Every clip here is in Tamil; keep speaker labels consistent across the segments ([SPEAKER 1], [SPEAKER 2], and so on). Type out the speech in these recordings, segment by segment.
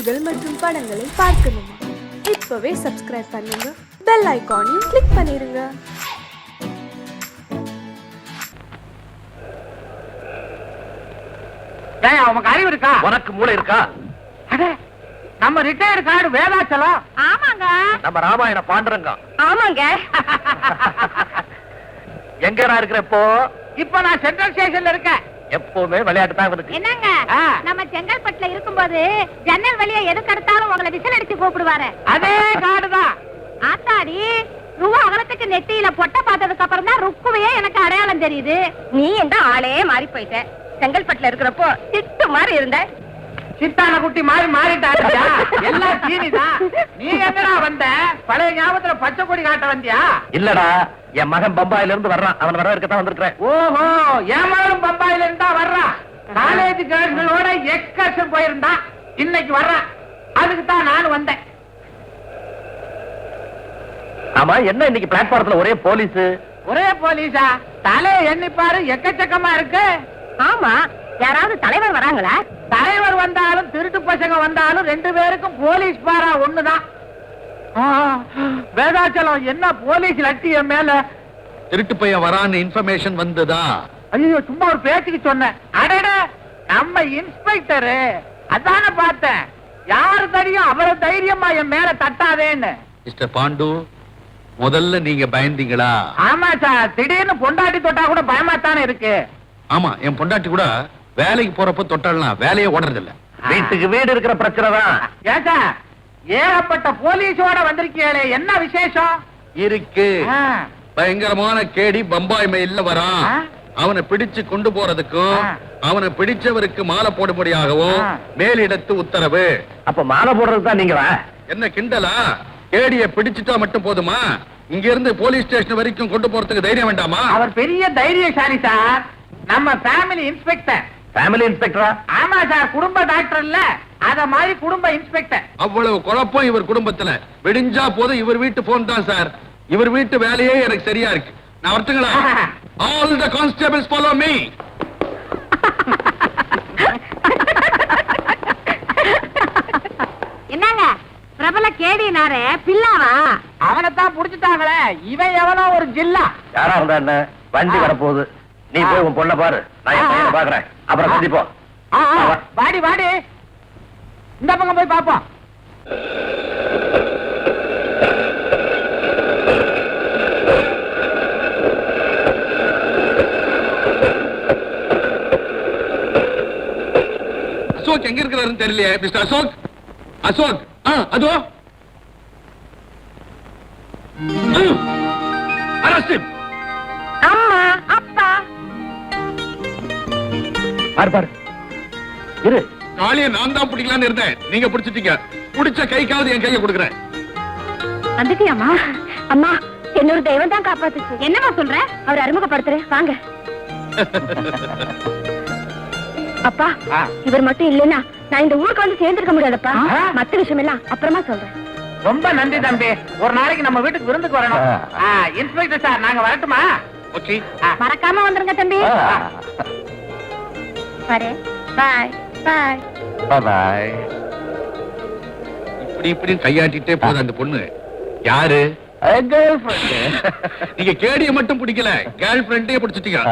[SPEAKER 1] செய்திகள் மற்றும் படங்களை பார்க்கணுமா? இப்பவே சப்ஸ்கிரைப் பண்ணுங்க, பெல் ஐகானையும் கிளிக் பண்ணிருங்க.
[SPEAKER 2] உனக்கு அறிவு இருக்கா?
[SPEAKER 3] உனக்கு மூளை இருக்கா?
[SPEAKER 2] நம்ம ரிட்டையர்டு கார்டு வேதாச்சலம்.
[SPEAKER 4] ஆமாங்க.
[SPEAKER 3] நம்ம ராமாயண பாண்டரங்க.
[SPEAKER 4] ஆமாங்க.
[SPEAKER 3] எங்கடா இருக்கிற இப்போ?
[SPEAKER 2] இப்ப நான் சென்ட்ரல் ஸ்டேஷன்ல இருக்கேன்.
[SPEAKER 3] எப்பவுமே விளையாட்டு தான் இருக்கு.
[SPEAKER 4] என்னங்க, நம்ம செங்கல்பட்டுல இருக்கும்போது ஜன்னல் வழியா எதுக்கு எடுத்தாலும் உங்களை விசில் அடிச்சு கூப்பிடுவாரு.
[SPEAKER 2] அதே கார்டு தான்.
[SPEAKER 4] ஆத்தாடி, ரூபா அகலத்துக்கு நெத்தியில பொட்ட பார்த்ததுக்கு அப்புறம் தான் ருக்குவையே எனக்கு அடையாளம் தெரியுது. நீ எந்த ஆளே மாறி போயிட்ட. செங்கல்பட்டுல இருக்கிறப்போ திட்டு மாதிரி இருந்த.
[SPEAKER 2] சித்தான குட்டி மாறி மாறிட்டாருயா. எல்லாம் சீனிதான். நீ எங்கடா வந்த? பழைய ஞாபகத்துல பச்சை கொடி காட்ட வந்தியா?
[SPEAKER 3] இல்லடா, என் மகன் பம்பாயில இருந்து வர்றான். அவன் வர இருக்கத்தான் வந்திருக்கிறேன்.
[SPEAKER 2] ஓஹோ, என் மகனும் பம்பாயில இருந்தா வர்றான். காலேஜ் கேர்ள்ஸோட எக்ஸ்கர்ஷன் போயிருந்தான். இன்னைக்கு வர்றான். அதுக்கு தான் நானும் வந்தேன்.
[SPEAKER 3] ஆமா, என்ன இன்னைக்கு பிளாட்பாரத்துல ஒரே போலீஸ்?
[SPEAKER 2] ஒரே போலீஸா? தலையை எண்ணிப்பாரு, எக்கச்சக்கமா இருக்கு.
[SPEAKER 4] ஆமா, யாராவது தலைவர் வராங்களா?
[SPEAKER 2] தலைவர் வந்தாலும் திருட்டு பசங்க வந்தாலும் ரெண்டு பேருக்கும் போலீஸ் பாரா ஒண்ணுதான். வேதாச்சலம், என்ன போலீஸ் லட்டிய மேல?
[SPEAKER 5] திருட்டு பையன் வரான்னு இன்ஃபர்மேஷன் வந்ததா?
[SPEAKER 2] ஐயோ, சும்மா ஒரு பேச்சுக்கு சொன்னேன். அடட, நம்ம இன்ஸ்பெக்டரு அதான பார்த்தேன். யாரு தெரியும் அவரை தைரியமா என் மேல தட்டாதேன்னு.
[SPEAKER 5] மிஸ்டர் பாண்டு, முதல்ல நீங்க பயந்தீங்களா?
[SPEAKER 2] ஆமா சார், திடீர்னு பொண்டாட்டி தொட்டா கூட பயமாத்தானே இருக்கு.
[SPEAKER 5] ஆமா, என் பொண்டாட்டி கூட வேலைக்கு போறப்ப தொட்டாலாம் வேலையே ஓடுறது இல்ல.
[SPEAKER 3] வீட்டுக்கு வீடு இருக்கிற பிரச்சனை தான்.
[SPEAKER 2] ஏன் சார், ஏகப்பட்ட போலீஸோட வந்திருக்கீங்களே, என்ன விசேஷம்
[SPEAKER 5] இருக்கு. பயங்கரமான கேடி பம்பாய் மெயில்ல வரான். அவனை பிடிச்சு கொண்டு போறதுக்கும் அவனை பிடிச்சவருக்கு மாலை போடும்படியாகவும் மேலிடத்து உத்தரவு.
[SPEAKER 3] அப்ப மாலை போடுறது தான் நீங்களா?
[SPEAKER 5] என்ன கிண்டலா? கேடிய பிடிச்சிட்டா மட்டும் போதுமா? இங்க இருந்து போலீஸ் ஸ்டேஷன் வரைக்கும் கொண்டு போறதுக்கு தைரியம் வேண்டாமா?
[SPEAKER 2] அவர் பெரிய தைரியசாலி சார். நம்ம ஃபேமிலி இன்ஸ்பெக்டர்.
[SPEAKER 3] ஃபேமிலி இன்ஸ்பெக்டரா?
[SPEAKER 2] ஆமா சார், குடும்ப டாக்டர் இல்ல, அத மாதிரி குடும்ப இன்ஸ்பெக்டர்.
[SPEAKER 5] அவ்வளவு குழப்பம் இவர் குடும்பத்துல. விடிஞ்சா போது இவர் வீட்டு போன் தான் சார். இவர் வீட்டு வேலையே எனக்கு சரியா இருக்கு. நான் வரட்டுங்களா? All the constables follow me.
[SPEAKER 4] என்னங்க, பிரபல கேடினாரே பில்லாவா?
[SPEAKER 2] அவனைத்தான் புடிச்சுட்டாங்களே. இவன் எவனோ ஒரு ஜில்லா.
[SPEAKER 3] யாரா இருந்தா என்ன? வண்டி வரப்போகுது. நீ போய் உன் பொண்ண பாரு, நான் என் பையனை பாக்குறேன். அப்புறம் சந்திப்போம்.
[SPEAKER 2] வாடி வாடி, இந்த பக்கம் போய் பாப்போம்.
[SPEAKER 5] அசோக் எங்க இருக்கிறாருன்னு தெரியலையே. மிஸ்டர் அசோக், அசோக், அதோ அரஸ்ட்.
[SPEAKER 4] அம்மா, அப்பா.
[SPEAKER 3] பாரு பாரு, இரு.
[SPEAKER 5] காளிய நான் தான் பிடிக்கலான்னு இருந்தேன், நீங்க பிடிச்சிட்டீங்க. பிடிச்ச கைக்காவது என் கையை கொடுக்குறேன்.
[SPEAKER 4] வந்துட்டியாமா? அம்மா, என்னோட தெய்வம் தான் காப்பாத்துச்சு. என்னமா சொல்ற? அவர் அறிமுகப்படுத்துறேன், வாங்க. அப்பா, இவர் மட்டும் இல்லைன்னா நான் இந்த ஊருக்கு வந்து சேர்ந்திருக்க முடியாதப்பா. மத்த விஷயம் எல்லாம் அப்புறமா சொல்றேன்.
[SPEAKER 2] ரொம்ப நன்றி தம்பி. ஒரு நாளைக்கு நம்ம வீட்டுக்கு விருந்துக்கு வரணும். இன்ஸ்பெக்டர் சார், நாங்க வரட்டுமா?
[SPEAKER 5] ஓகே,
[SPEAKER 4] மறக்காம வந்துருங்க தம்பி. பாய் பாய் பாய்
[SPEAKER 3] பாய்.
[SPEAKER 5] இப்படி இப்படி கையாட்டிட்டே போகுது அந்த பொண்ணு. யாரு? நீங்க கேடிய மட்டும் பிடிக்கல, கேர்ள் ஃப்ரெண்டையே பிடிச்சிட்டீங்க.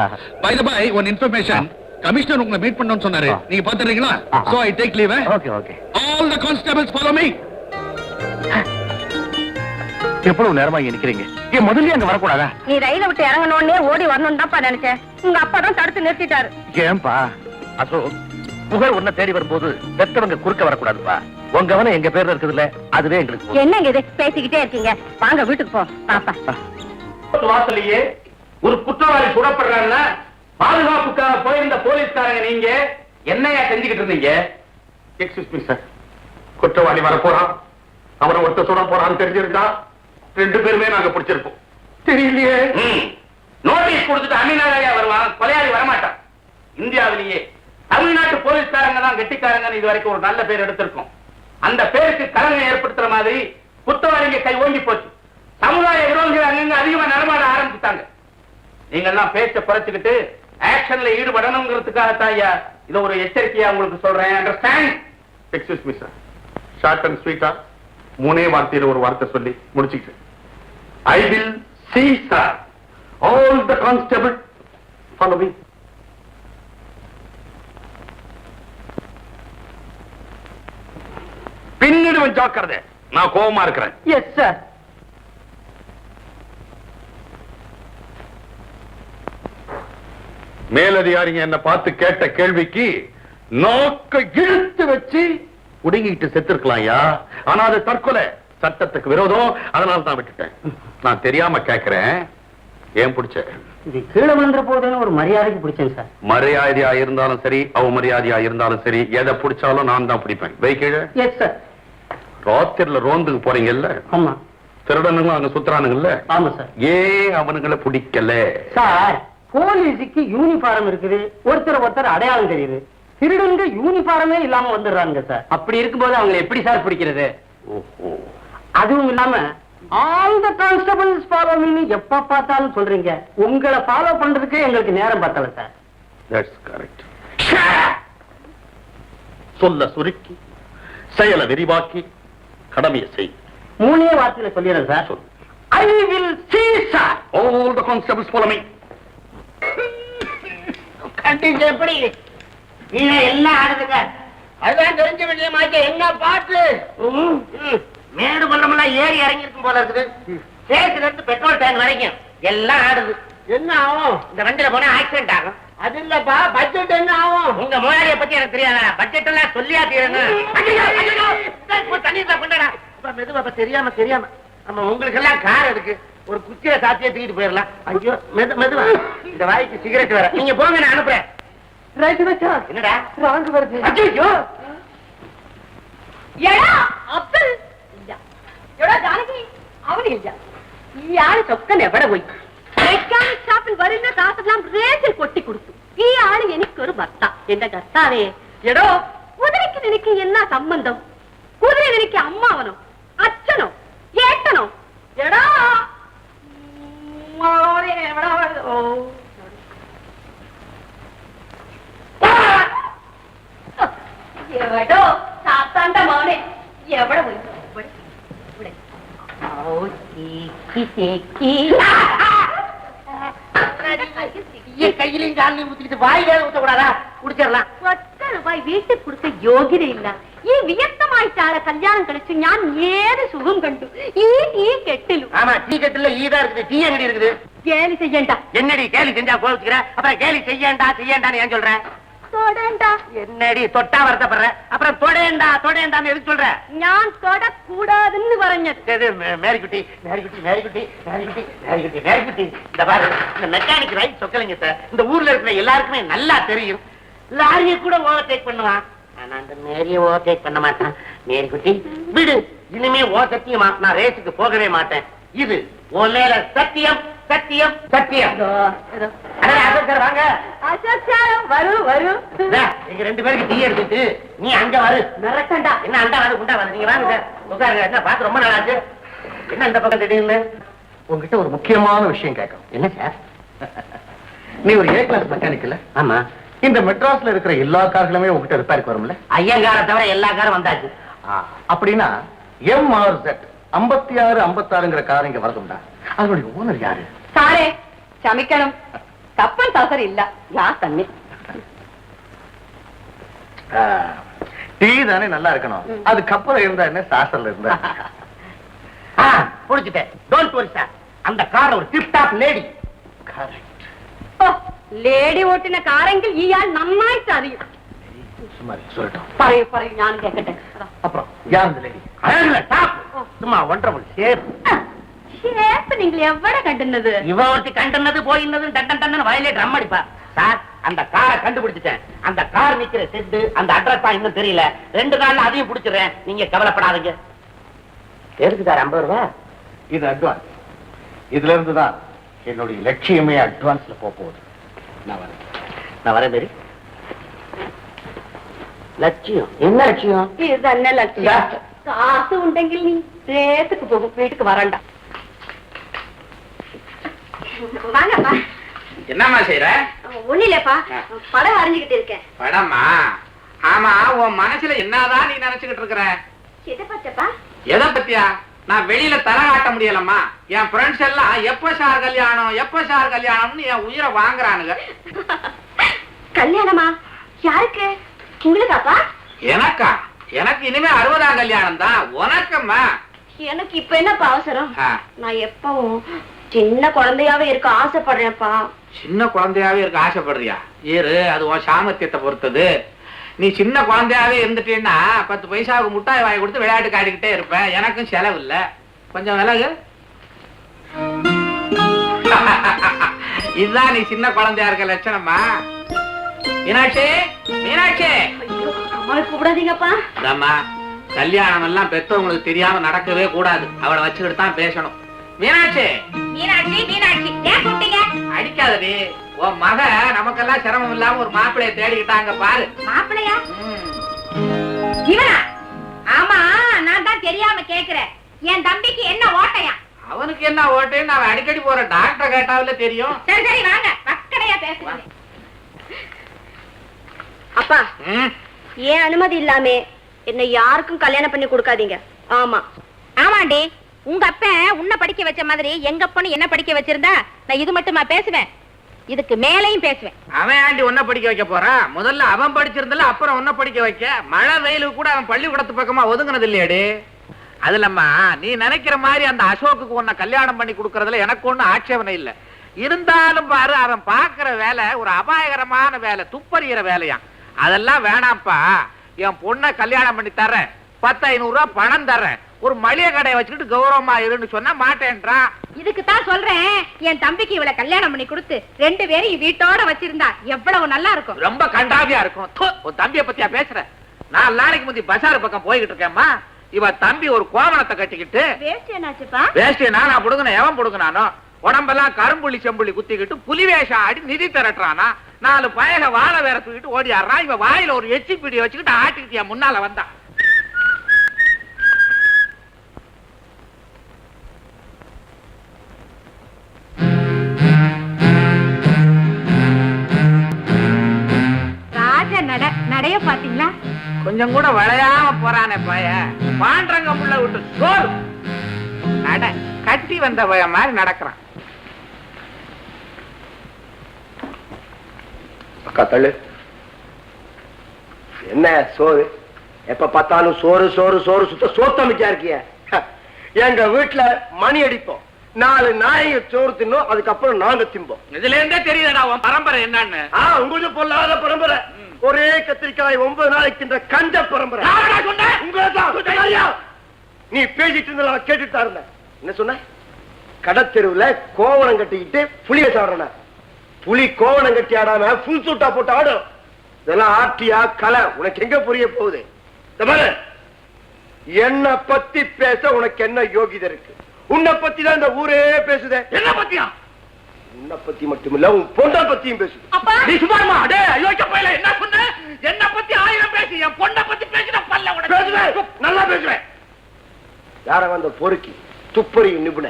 [SPEAKER 5] By the by, one information. Commissioner உங்களை மீட் பண்ணணும்னு சொன்னாரு. நீங்க பாத்துறீங்களா? So I take leave.
[SPEAKER 3] Okay okay.
[SPEAKER 5] All the constables follow me.
[SPEAKER 3] எவ்வளவு நேரமா இங்க நிக்கிறீங்க? ஏன் முதல்ல அங்க வரக்கூடாதா?
[SPEAKER 4] நீ ரயில விட்டு இறங்கணும்னே ஓடி வரணும் தான்ப்பா நினைச்சேன். உங்க அப்பா தான் தடுத்து நிறுத்திட்டாரு.
[SPEAKER 3] ஏன்பா? அசோக், புகழ் உன்னை தேடி வரும்போது பெத்தவங்க குறுக்க வரக்கூடாதுப்பா. உங்க கவனம் எங்க பேர்ல இருக்குதுல்ல, அதுவே எங்களுக்கு.
[SPEAKER 4] என்னங்க இது பேசிக்கிட்டே இருக்கீங்க? வாங்க வீட்டுக்கு போ. பாப்பா
[SPEAKER 2] வாசலையே ஒரு குற்றவாளி சுடப்படுறான்னா பாதுகாப்புக்காக போயிருந்த போலீஸ்காரங்க நீங்க என்னையா செஞ்சுக்கிட்டு இருந்தீங்க?
[SPEAKER 5] எக்ஸ்கியூஸ் மீ சார், குற்றவாளி வர போறான். அவரை ஒருத்த சுட போறான்னு தெரிஞ்சிருந்தா ரெண்டு பேருமே நாங்க பிடிச்சிருப்போம்.
[SPEAKER 2] தெரியலையே. நோட்டீஸ் கொடுத்துட்டு அமீனாயா வருவான், கொலையாளி வரமாட்டான். இந்தியாவிலேயே தமிழ்நாட்டு போலீஸ்காரங்க தான் கெட்டிக்காரங்க இது வரைக்கும் ஒரு நல்ல பேர் எடுத்திருக்கோம். அந்த பேருக்கு கலங்க ஏற்படுத்துற மாதிரி குற்றவாளிங்க கை ஓங்கி போச்சு. சமுதாய விரோதிகள் அங்கங்க அதிகமா நடமாட ஆரம்பிச்சுட்டாங்க. நீங்க எல்லாம் பேச்ச குறைச்சுக்கிட்டு ஆக்ஷன்ல ஈடுபடணுங்கிறதுக்காக தான் இதை ஒரு எச்சரிக்கையா உங்களுக்கு சொல்றேன். Understand?
[SPEAKER 5] Excuse me sir,
[SPEAKER 2] short and ஸ்வீட்டா 3 வார்த்தையில ஒரு வார்த்தை சொல்லி முடிச்சுக்கிட்டேன். I will see sir. All the constable follow me. பின்னிடுவன் ஜாக்கிரதை, நான் கோபமா இருக்கிறேன்.
[SPEAKER 3] Yes sir.
[SPEAKER 2] மேலதிகாரிங்க என்ன பார்த்து கேட்ட கேள்விக்கு நோக்க இழுத்து வச்சு உடுங்கிட்டு செத்துருக்கலாம்யா. ஆனா அது தற்கொலை, சட்டத்துக்கு விரோதம். அதனால தான் விட்டுட்டேன். நான் தெரியாம கேட்கிறேன், ஏன் பிடிச்ச?
[SPEAKER 3] இது கீழே விழுந்துற போதுன்னு ஒரு மரியாதைக்கு பிடிச்சேன் சார்.
[SPEAKER 2] மரியாதையா இருந்தாலும் சரி, அவமரியாதையா இருந்தாலும் சரி, எதை பிடிச்சாலும் நான் தான் பிடிப்பேன். வைக்கீழ.
[SPEAKER 3] Yes sir.
[SPEAKER 2] ராத்திரில ரோந்துக்கு போறீங்கல்ல,
[SPEAKER 3] ஆமா.
[SPEAKER 2] திருடனுங்களும் அங்க சுத்துறானுங்கல்ல,
[SPEAKER 3] ஆமா சார்.
[SPEAKER 2] ஏன் அவனுங்களை பிடிக்கல?
[SPEAKER 3] சார், போலீஸுக்கு யூனிஃபார்ம் இருக்குது, ஒருத்தர் அடையாளம் தெரியுது. திருடங்க யூனிஃபார்மே இல்லாம வந்துடுறாங்க சார். அப்படி இருக்கும்போது அவங்க எப்படி சார் பிடிக்கிறது?
[SPEAKER 2] ஓஹோ.
[SPEAKER 3] அதுவும் இல்லாம all the constables follow me எப்ப பார்த்தாலும் சொல்றீங்க. உங்களை ஃபாலோ பண்றதுக்கு எங்களுக்கு நேரம் பத்தல சார்.
[SPEAKER 2] That's correct. சொல்ல சுருக்கி செயலை விரிவாக்கி கடமையை செய்.
[SPEAKER 3] 3 வார்த்தையில சொல்லிடுறேன் sir. I will see sir.
[SPEAKER 2] All the constables follow me.
[SPEAKER 3] கண்டிச்சு எப்படி நீங்க எல்லாம் ஆடுதுங்க. அதுதான் தெரிஞ்ச விஷயமாச்சு. என்ன பாட்டு மேடு பள்ளமெல்லாம் ஏறி இறங்கி இருக்கும் போல இருக்குது. ஸ்டேஷன்ல இருந்து பெட்ரோல் டேங்க் வரைக்கும் எல்லாம் ஆடுது. என்ன ஆகும்? இந்த வண்டியில போனா ஆக்சிடென்ட் ஆகும். அது இல்லப்பா, பட்ஜெட் என்ன ஆகும்? உங்க முதலாளிய பத்தி எனக்கு தெரியாதா? பட்ஜெட் எல்லாம் சொல்லியா தீரணும். தண்ணீர் கொண்டா மெதுவா தெரியாம நம்ம உங்களுக்கு எல்லாம் கார் இருக்கு, ஒரு குச்சியை சாத்தியே தூக்கிட்டு போயிடலாம். ஐயோ மெதுவா, இந்த வாய்க்கு சிகரெட் வேற. நீங்க போங்க, நான் அனுப்புறேன். என்னடா ராங்கு வருது? ஐயோ
[SPEAKER 4] எடா அப்துல் எடா ஜானகி அவனி இல்ல ഈ ആള് ചൊക്കൻ എവിടെ പോയി? മെക്കാനിക് ഷാപ്പിൽ വരുന്ന കാശെല്ലാം റേറ്റിൽ കൊട്ടി കൊടുത്തു. ഈ ആള് എനിക്കൊരു ഭർത്ത. എന്റെ കർത്താവേ, എടോ കുതിരയ്ക്ക് നിനക്ക് എന്നാ സംബന്ധം? കുതിര നിനക്ക് അമ്മാവനോ അച്ഛനോ ഏട്ടനോ? എടാ എവിടോ ചാത്താന്റെ മോനെ എവിടെ പോയി?
[SPEAKER 3] கையிலையும் காலையும் ஊத்திக்கிட்டு வாய் வேலை ஊத்தக்கூடாதா? குடிச்சிடலாம்.
[SPEAKER 4] ഒറ്റ രൂപായി വീട്ടിൽ കൊടുത്ത യോഗ്യതയില്ല. ഈ വിയക്തമായിട്ടാണ് കല്യാണം കഴിച്ചു. ഞാൻ ഏത് സുഖം കണ്ടു ഈ കെട്ടിലും.
[SPEAKER 3] ஆமா, டீ கட்டில ஈதா இருக்குது. டீ எங்கடி இருக்குது?
[SPEAKER 4] கேலி செய்யண்டா.
[SPEAKER 3] என்னடி கேலி செஞ்சா கோவிச்சுக்கிற? அப்புறம் கேலி செய்யண்டான்னு ஏன் சொல்ற?
[SPEAKER 4] தொடண்டா.
[SPEAKER 3] என்னடி தொட்டா வருத்தப்படுற? அப்புறம் தொடேண்டான்னு எதுக்கு சொல்ற?
[SPEAKER 4] ഞാൻ തൊടக்கூடாதுன்னு പറഞ്ഞത്.
[SPEAKER 3] மேரிக்குட்டி இந்த பாரு, இந்த மெக்கானிக் ரைட் சொக்கலைங்க சார். இந்த ஊர்ல இருக்கிற எல்லாருக்குமே நல்லா தெரியும். லாரியை கூட ஓவர்டேக் பண்ணுவான், ஆனா அந்த மேரிய ஓவர்டேக் பண்ண மாட்டான். மேரிக்குட்டி விடு, இனிமே ஓ சத்தியமா நான் ரேஸுக்கு போகவே மாட்டேன். இது உன் மேல சத்தியம். வாங்க, எங்க 2 பேருக்கு டீ எடுத்துட்டு நீ அங்க வரு.
[SPEAKER 4] மிரட்டண்டா.
[SPEAKER 3] என்ன அண்டா வந்து குண்டா வந்து? நீங்க வாங்க சார், உட்காருங்க. என்ன பார்த்து ரொம்ப நாள் ஆச்சு. என்ன இந்த பக்கம் திடீர்னு?
[SPEAKER 2] உங்ககிட்ட ஒரு முக்கியமான விஷயம் கேட்கணும்.
[SPEAKER 3] என்ன சார்?
[SPEAKER 2] நீ ஒரு A கிளாஸ் மெக்கானிக் இல்ல?
[SPEAKER 3] ஆமா.
[SPEAKER 2] இந்த மெட்ராஸ்ல இருக்கிற எல்லா கார்களுமே உங்ககிட்ட ரிப்பேருக்கு வரும்ல?
[SPEAKER 3] ஐயங்கார தவிர எல்லா காரும் வந்தாச்சு.
[SPEAKER 2] அப்படின்னா MRZ 56 56ங்கிற கார் இங்க வரதுண்டா? அதனுடைய ஓனர் யாரு?
[SPEAKER 4] സാറേ ക്ഷമിക്കണം, കപ്പൻ തസറില്ല. ഞാൻ തന്നെ.
[SPEAKER 2] டீ தானே நல்லா இருக்கணும். அதுக்கப்புறம் இருந்தா என்ன, சாசல்ல இருந்தா?
[SPEAKER 3] புடிச்சிட்டேன். டோன்ட் வரி சார், அந்த கார் ஒரு டிப் டாப் லேடி.
[SPEAKER 4] ലേഡി ഓട്ടിന കാറെങ്കിൽ ഇയാൾ നന്നായിട്ട് അറിയും.
[SPEAKER 2] சும்மா சொல்லட்டும்.
[SPEAKER 4] പറയൂ, ഞാൻ കേക്കട്ടെ.
[SPEAKER 2] அப்புறம் யார் இந்த லேடி?
[SPEAKER 3] அழகுல டாப், சும்மா ஒன்றரை ஷேப்.
[SPEAKER 4] ஷேப் நீங்கள் எவ்வளவு கண்டுனது?
[SPEAKER 3] இவ ஒருத்தி கண்டுனது போயின்னது டன் வயலே ட்ரம் அடிப்பா. சார், அந்த காரை கண்டுபிடிச்சிட்டேன். அந்த கார் நிக்கிற செட்டு, அந்த அட்ரஸ் தான் இன்னும் தெரியல. 2 நாள்ல அதையும் பிடிச்சிடுறேன். நீங்க கவலைப்படாதீங்க. எதுக்கு சார் 50 ரூபா?
[SPEAKER 2] இது அட்வான்ஸ். இதுல இருந்துதான் என்னுடைய லட்சியமே அட்வான்ஸ்ல போகுது.
[SPEAKER 3] நான் வரேன் மேரி. லட்சியம் என்ன லட்சியம்?
[SPEAKER 4] இது തന്നെ ലക്ഷ്യം. കാശ് ഉണ്ടെങ്കിൽ നീ ரேஸுக்கு போகும், வீட்டுக்கு வரண்டா. வாங்கப்பா.
[SPEAKER 2] என்னம்மா செய்யற?
[SPEAKER 4] ஒண்ணு இல்லப்பா, படம் வரைஞ்சுக்கிட்டு இருக்கேன்.
[SPEAKER 2] படமா? ஆமா, உன் மனசுல என்னதான் நீ நினைச்சுக்கிட்டு இருக்கிற?
[SPEAKER 4] எதை பத்தப்பா?
[SPEAKER 2] எதை பத்தியா? நான் வெளியில தலை காட்ட முடியலம்மா. என் ஃப்ரெண்ட்ஸ் எல்லாம் எப்ப சார் கல்யாணம்னு என் உயிரை வாங்குறானுங்க.
[SPEAKER 4] கல்யாணமா? யாருக்கு? உங்களுக்காப்பா?
[SPEAKER 2] எனக்கா? எனக்கு இனிமே 60ஆம் கல்யாணம் தான். உனக்கம்மா?
[SPEAKER 4] எனக்கு இப்ப என்னப்பா அவசரம்? நான் எப்பவும் சின்ன குழந்தையாவே இருக்க ஆசைப்படுறேன்ப்பா.
[SPEAKER 2] சின்ன குழந்தையாவே இருக்க ஆசைப்படுறியா? ஏறு, அது உன் சாமர்த்தியத்தை பொறுத்தது. நீ சின்ன குழந்தையாவே இருந்துட்டீன்னா 10 பைசாவுக்கு முட்டாய் வாங்கி கொடுத்து விளையாட்டு காட்டிக்கிட்டே இருப்பேன். எனக்கும் செலவு இல்ல. கொஞ்சம் விலகு. இதுதான் நீ சின்ன குழந்தையா இருக்க லட்சணமா? மீனாட்சி, மீனாட்சி,
[SPEAKER 4] அம்மாவை கூப்பிடாதீங்கப்பா.
[SPEAKER 2] அம்மா, கல்யாணம் எல்லாம் பெத்தவங்களுக்கு தெரியாம நடக்கவே கூடாது. அவளை வச்சுக்கிட்டு தான் பேசணும். மீனாட்சி,
[SPEAKER 4] மீனாட்சி, மீனாட்சி, ஏன் கூப்பிட்டீங்க?
[SPEAKER 2] அடிக்காதடி. உன் மக நமக்கெல்லாம் சிரமம் இல்லாம ஒரு மாப்பிள்ளைய தேடிக்கிட்டாங்க பாரு.
[SPEAKER 4] மாப்பிள்ளையா? இவனா? ஆமா, நான் தான் தெரியாம கேக்குறேன். என் தம்பிக்கு என்ன ஓட்டையா?
[SPEAKER 2] அவனுக்கு என்ன ஓட்டேன்னு அவன் அடிக்கடி போற டாக்டர் கேட்டாவில தெரியும்.
[SPEAKER 4] சரி சரி, வாங்க, பக்கடையா பேசுவாங்க. அப்பா, ஏன் அனுமதி இல்லாம என்ன யாருக்கும் கல்யாணம் பண்ணி கொடுக்காதீங்க. ஆமா ஆமாண்டி, உங்க அப்ப உன்னை படிக்க வச்ச மாதிரி எங்க அப்பனு என்ன படிக்க வச்சிருந்தா நான் இது மட்டுமா பேசுவேன், இதுக்கு மேலையும் பேசுவேன்.
[SPEAKER 2] அவன் ஆண்டி உன்ன படிக்க வைக்க போறான். முதல்ல அவன் படிச்சிருந்தல, அப்புறம் உன்ன படிக்க வைக்க. மழை வெயிலுக்கு கூட அவன் பள்ளிக்கூடத்து பக்கமா ஒதுங்கினது இல்லையாடி. அதுலம்மா, நீ நினைக்கிற மாதிரி அந்த அசோக்குக்கு உன்னை கல்யாணம் பண்ணி கொடுக்கறதுல எனக்கு ஒண்ணு ஆட்சேபனை இல்லை. இருந்தாலும் பாரு, அவன் பாக்குற வேலை ஒரு அபாயகரமான வேலை, துப்பறிகிற வேலையா. அதெல்லாம் வேணாம்ப்பா. என் பொண்ணை கல்யாணம் பண்ணி தர்றேன், 10,500 ரூபாய் பணம் தர்றேன், ஒரு மளிகை கடையை வச்சுக்கிட்டு கௌரவமா இருன்னு சொன்னா மாட்டேன்றான்.
[SPEAKER 4] இதுக்கு தான் சொல்றேன், என் தம்பிக்கு இவளை கல்யாணம் பண்ணி கொடுத்து 2 பேரும் வீட்டோட வச்சிருந்தா எவ்வளவு நல்லா இருக்கும்.
[SPEAKER 2] ரொம்ப கண்டாவியா இருக்கும். உன் தம்பிய பத்தியா பேசுற? 4 நாளைக்கு முந்தி பசார் பக்கம் போய்கிட்டு இருக்கேம்மா. இவ தம்பி ஒரு கோவணத்தை கட்டிக்கிட்டு,
[SPEAKER 4] வேஷ்டி என்னாச்சுப்பா?
[SPEAKER 2] வேஷ்டி நானா புடுங்கின, எவன் புடுங்கினானோ, உடம்பெல்லாம் கரும்புள்ளி செம்புள்ளி குத்திக்கிட்டு புலி வேஷம் ஆடி நிதி திரட்டுறானா. 4 பயக வாழை வேற தூக்கிட்டு ஓடி ஆடுறான். இவ வாயில ஒரு எச்சி பிடி வச்சுக்கிட்டு ஆட்டிக்கிட்டியா முன்னால வந்தா.
[SPEAKER 4] ராஜ நடைய பாத்தீங்களா?
[SPEAKER 2] கொஞ்சம் கூட விளையாம போறானே பய. பாண்டரங்க முள்ள விட்டு சோறு நட கட்டி வந்த பய மாதிரி நடக்கிறான்.
[SPEAKER 6] அக்கா தள்ளு. என்ன சோறு? எப்ப பார்த்தாலும் சோறு சோறு சோறு, சுத்த சோத்தமிக்கா இருக்கிய. எங்க வீட்டுல மணி அடிப்போம், 4 நாயங்க சோறு தின்னோம், அதுக்கப்புறம் நாங்க திம்போம்.
[SPEAKER 2] இதுல இருந்தே தெரியுதுடா உன் பரம்பரை என்னன்னு.
[SPEAKER 6] உங்களுக்கு பொல்லாத பரம்பரை. ஒரே கத்திரிக்காய் 9 நாளைக்கு தின்ற கஞ்ச பரம்பரை. நீ பேசிட்டு இருந்தா கேட்டுட்டு தான் இருந்தேன். என்ன சொன்ன? கடத்தெருவுல கோவணம் கட்டிக்கிட்டு புளிய சாடுறன. புலி கோவணம் கட்டி ஆடாம புல் சூட்டா போட்டு ஆடும். இதெல்லாம் ஆட்டியா கலை? உனக்கு எங்க புரிய போகுது? என்ன பத்தி பேச உனக்கு என்ன யோகிதை இருக்கு? உன்னை பத்தி தான் இந்த ஊரே பேசுதே.
[SPEAKER 2] என்ன பத்தியா?
[SPEAKER 6] உன்னை பத்தி மட்டுமில்ல, உன் பொண்ணை பத்தியும் பேசுது.
[SPEAKER 2] நீ சும்மா டே அயோக்கிய பையல, என்ன சொன்ன? என்ன பத்தி 1000 பேசி, என் பொண்ணை பத்தி பேசினா பல்ல உடைச்சு
[SPEAKER 6] பேசுவேன், நல்லா பேசுவேன். யார வந்த பொறுக்கி துப்பறி நிபுண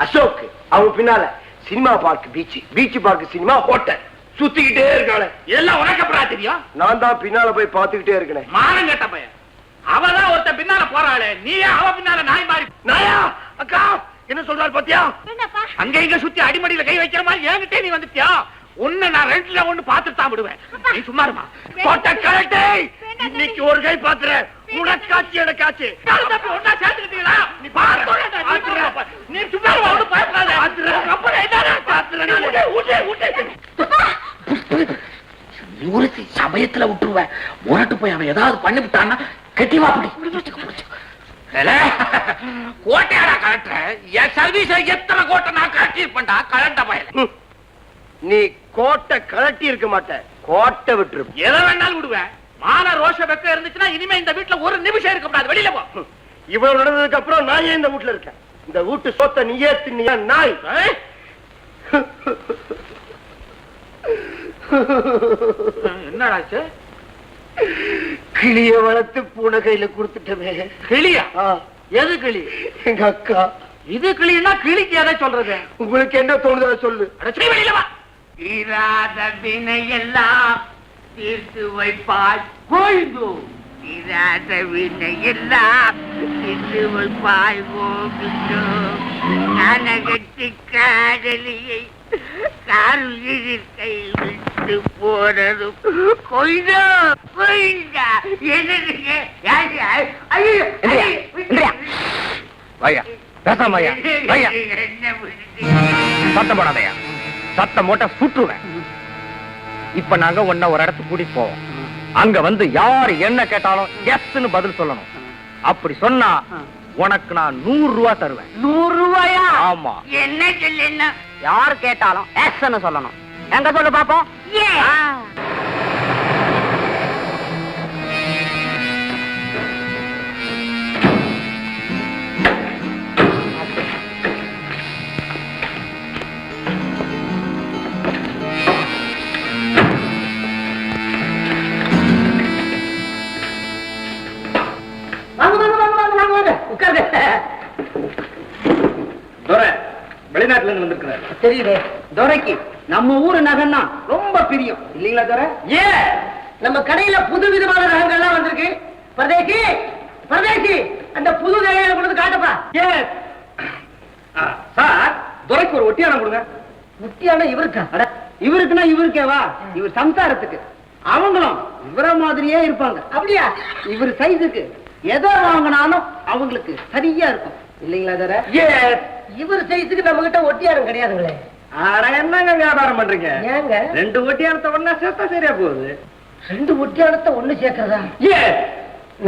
[SPEAKER 6] அசோக், அவங்க பின்னால cinema park, beach park, cinema hotel சுத்திக்கிட்டே இருக்காளே.
[SPEAKER 2] எல்லாம் உனக்கு அப்புறம் தெரியும்.
[SPEAKER 6] நான் தான் பின்னால போய் பாத்துக்கிட்டே இருக்கேன்.
[SPEAKER 2] மானம் கெட்ட பையன். அவதான் ஒருத்த பின்னால போறாளே, நீ அவ பின்னால நாய் மாறி.
[SPEAKER 6] நாயா அக்கா என்ன சொல்றாரு பாத்தியா?
[SPEAKER 2] அங்க இங்க சுத்தி அடிமடியில கை வைக்கிற மாதிரி என்கிட்ட நீ வந்துட்டியா? உன்னை நான் 2ல 1 பார்த்துட்டு தான் விடுவேன். நீ சும்மா இருமா.
[SPEAKER 6] போட்ட கரெக்டே. இன்னைக்கு ஒரு கை பாத்துறேன், உனக்காச்சு எனக்காச்சு.
[SPEAKER 2] ஒன்னா சேர்த்துக்கிட்டீங்களா? நீ பாத்து நீ சும்மா இருமா, ஒண்ணு பயப்படாத. அப்புறம் என்ன ஊருக்கு சமயத்துல விட்டுருவேன். முரட்டு போய் அவன் ஏதாவது பண்ணி விட்டான்னா கெட்டிவா அப்படி கோட்டையாடா கலெக்டர. என் சர்வீஸ் எத்தனை கோட்டை நான் கலட்டிருப்பேன்டா கலண்ட பயல்.
[SPEAKER 6] நீ கோட்டை கலட்டி இருக்க மாட்ட, கோட்டை விட்டுரு.
[SPEAKER 2] எதை வேணாலும் விடுவேன். மான ரோஷ வெக்க இருந்துச்சுன்னா இனிமே இந்த வீட்டுல ஒரு நிமிஷம் இருக்க கூடாது. வெளியில போ.
[SPEAKER 6] இவ்வளவு நடந்ததுக்கு அப்புறம் நான் ஏன் இந்த வீட்டுல இருக்கேன்? இந்த வீட்டு சொத்தை நீயே தின்னியா நாய்?
[SPEAKER 2] என்னடாச்சு?
[SPEAKER 6] கிளிய வளர்த்து பூனை கையில கொடுத்துட்டவே.
[SPEAKER 2] கிளியா? எது கிளி?
[SPEAKER 6] எங்க அக்கா.
[SPEAKER 2] இது கிளின்னா கிளிக்கு எதை சொல்றது?
[SPEAKER 6] உங்களுக்கு என்ன தோணுதோ சொல்லு.
[SPEAKER 2] வெளியில வா. தீராத வினை எல்லாம் தீர்த்து வைப்பாய் கோயிந்து.
[SPEAKER 3] இராத வினை எல்லாம் இன்று பாய் போகின்றோம் கனகட்டி காதலியை காருயிரில் கை விட்டு போனதும் கொய்தோ கொய்தா எதிர்க்க
[SPEAKER 6] ஐயா பேசாம ஐயா ஐயா சத்தம் போடாதையா சத்தம் போட்ட சுற்றுவேன். இப்ப நாங்க உன்ன ஒரு இடத்துக்கு கூட்டிட்டு போவோம். அங்க வந்து யாரு என்ன கேட்டாலும் எஸ்ன்னு பதில் சொல்லணும். அப்படி சொன்னா உனக்கு நான் 100 ரூபாய் தருவேன்.
[SPEAKER 3] 100 ரூபாயா?
[SPEAKER 6] ஆமா.
[SPEAKER 3] என்ன சொல்ல
[SPEAKER 4] யாரு கேட்டாலும் எஸ்ன்னு சொல்லணும். எங்க சொல்லு பாப்போம்.
[SPEAKER 6] வெளிநாட்டுல இருந்து வந்திருக்கிறார்.
[SPEAKER 3] தெரியுது. துரைக்கு நம்ம ஊரு நகைன்னா ரொம்ப பிரியம் இல்லீங்களா துரை? நம்ம கடையில புது விதமான நகைகள்லாம் வந்திருக்கு. பரதேசி பரதேசி அந்த புது நகைகளை கொண்டு காட்டப்பா.
[SPEAKER 6] சார் துரைக்கு ஒரு ஒட்டியானம் கொடுங்க.
[SPEAKER 3] ஒட்டியானம் இவருக்கா? இவருக்குன்னா இவருக்கேவா? இவர் சம்சாரத்துக்கு. அவங்களும் இவர மாதிரியே இருப்பாங்க. அப்படியா? இவர் சைஸுக்கு எதை வாங்கினாலும் அவங்களுக்கு சரியா இருக்கும் இல்லீங்களா துரை? இவர் சைஸுக்கு நம்ம கிட்ட ஒட்டியானம் கிடையாதுங்களே.
[SPEAKER 6] என்னங்க வியாபாரம் பண்றீங்க?
[SPEAKER 3] ஏங்க
[SPEAKER 6] 2 ஒட்டியானத்தை ஒண்ணா சேர்த்தா சரியா போகுது.
[SPEAKER 3] 2 ஒட்டியானத்தை ஒண்ணு சேர்க்கிறதா?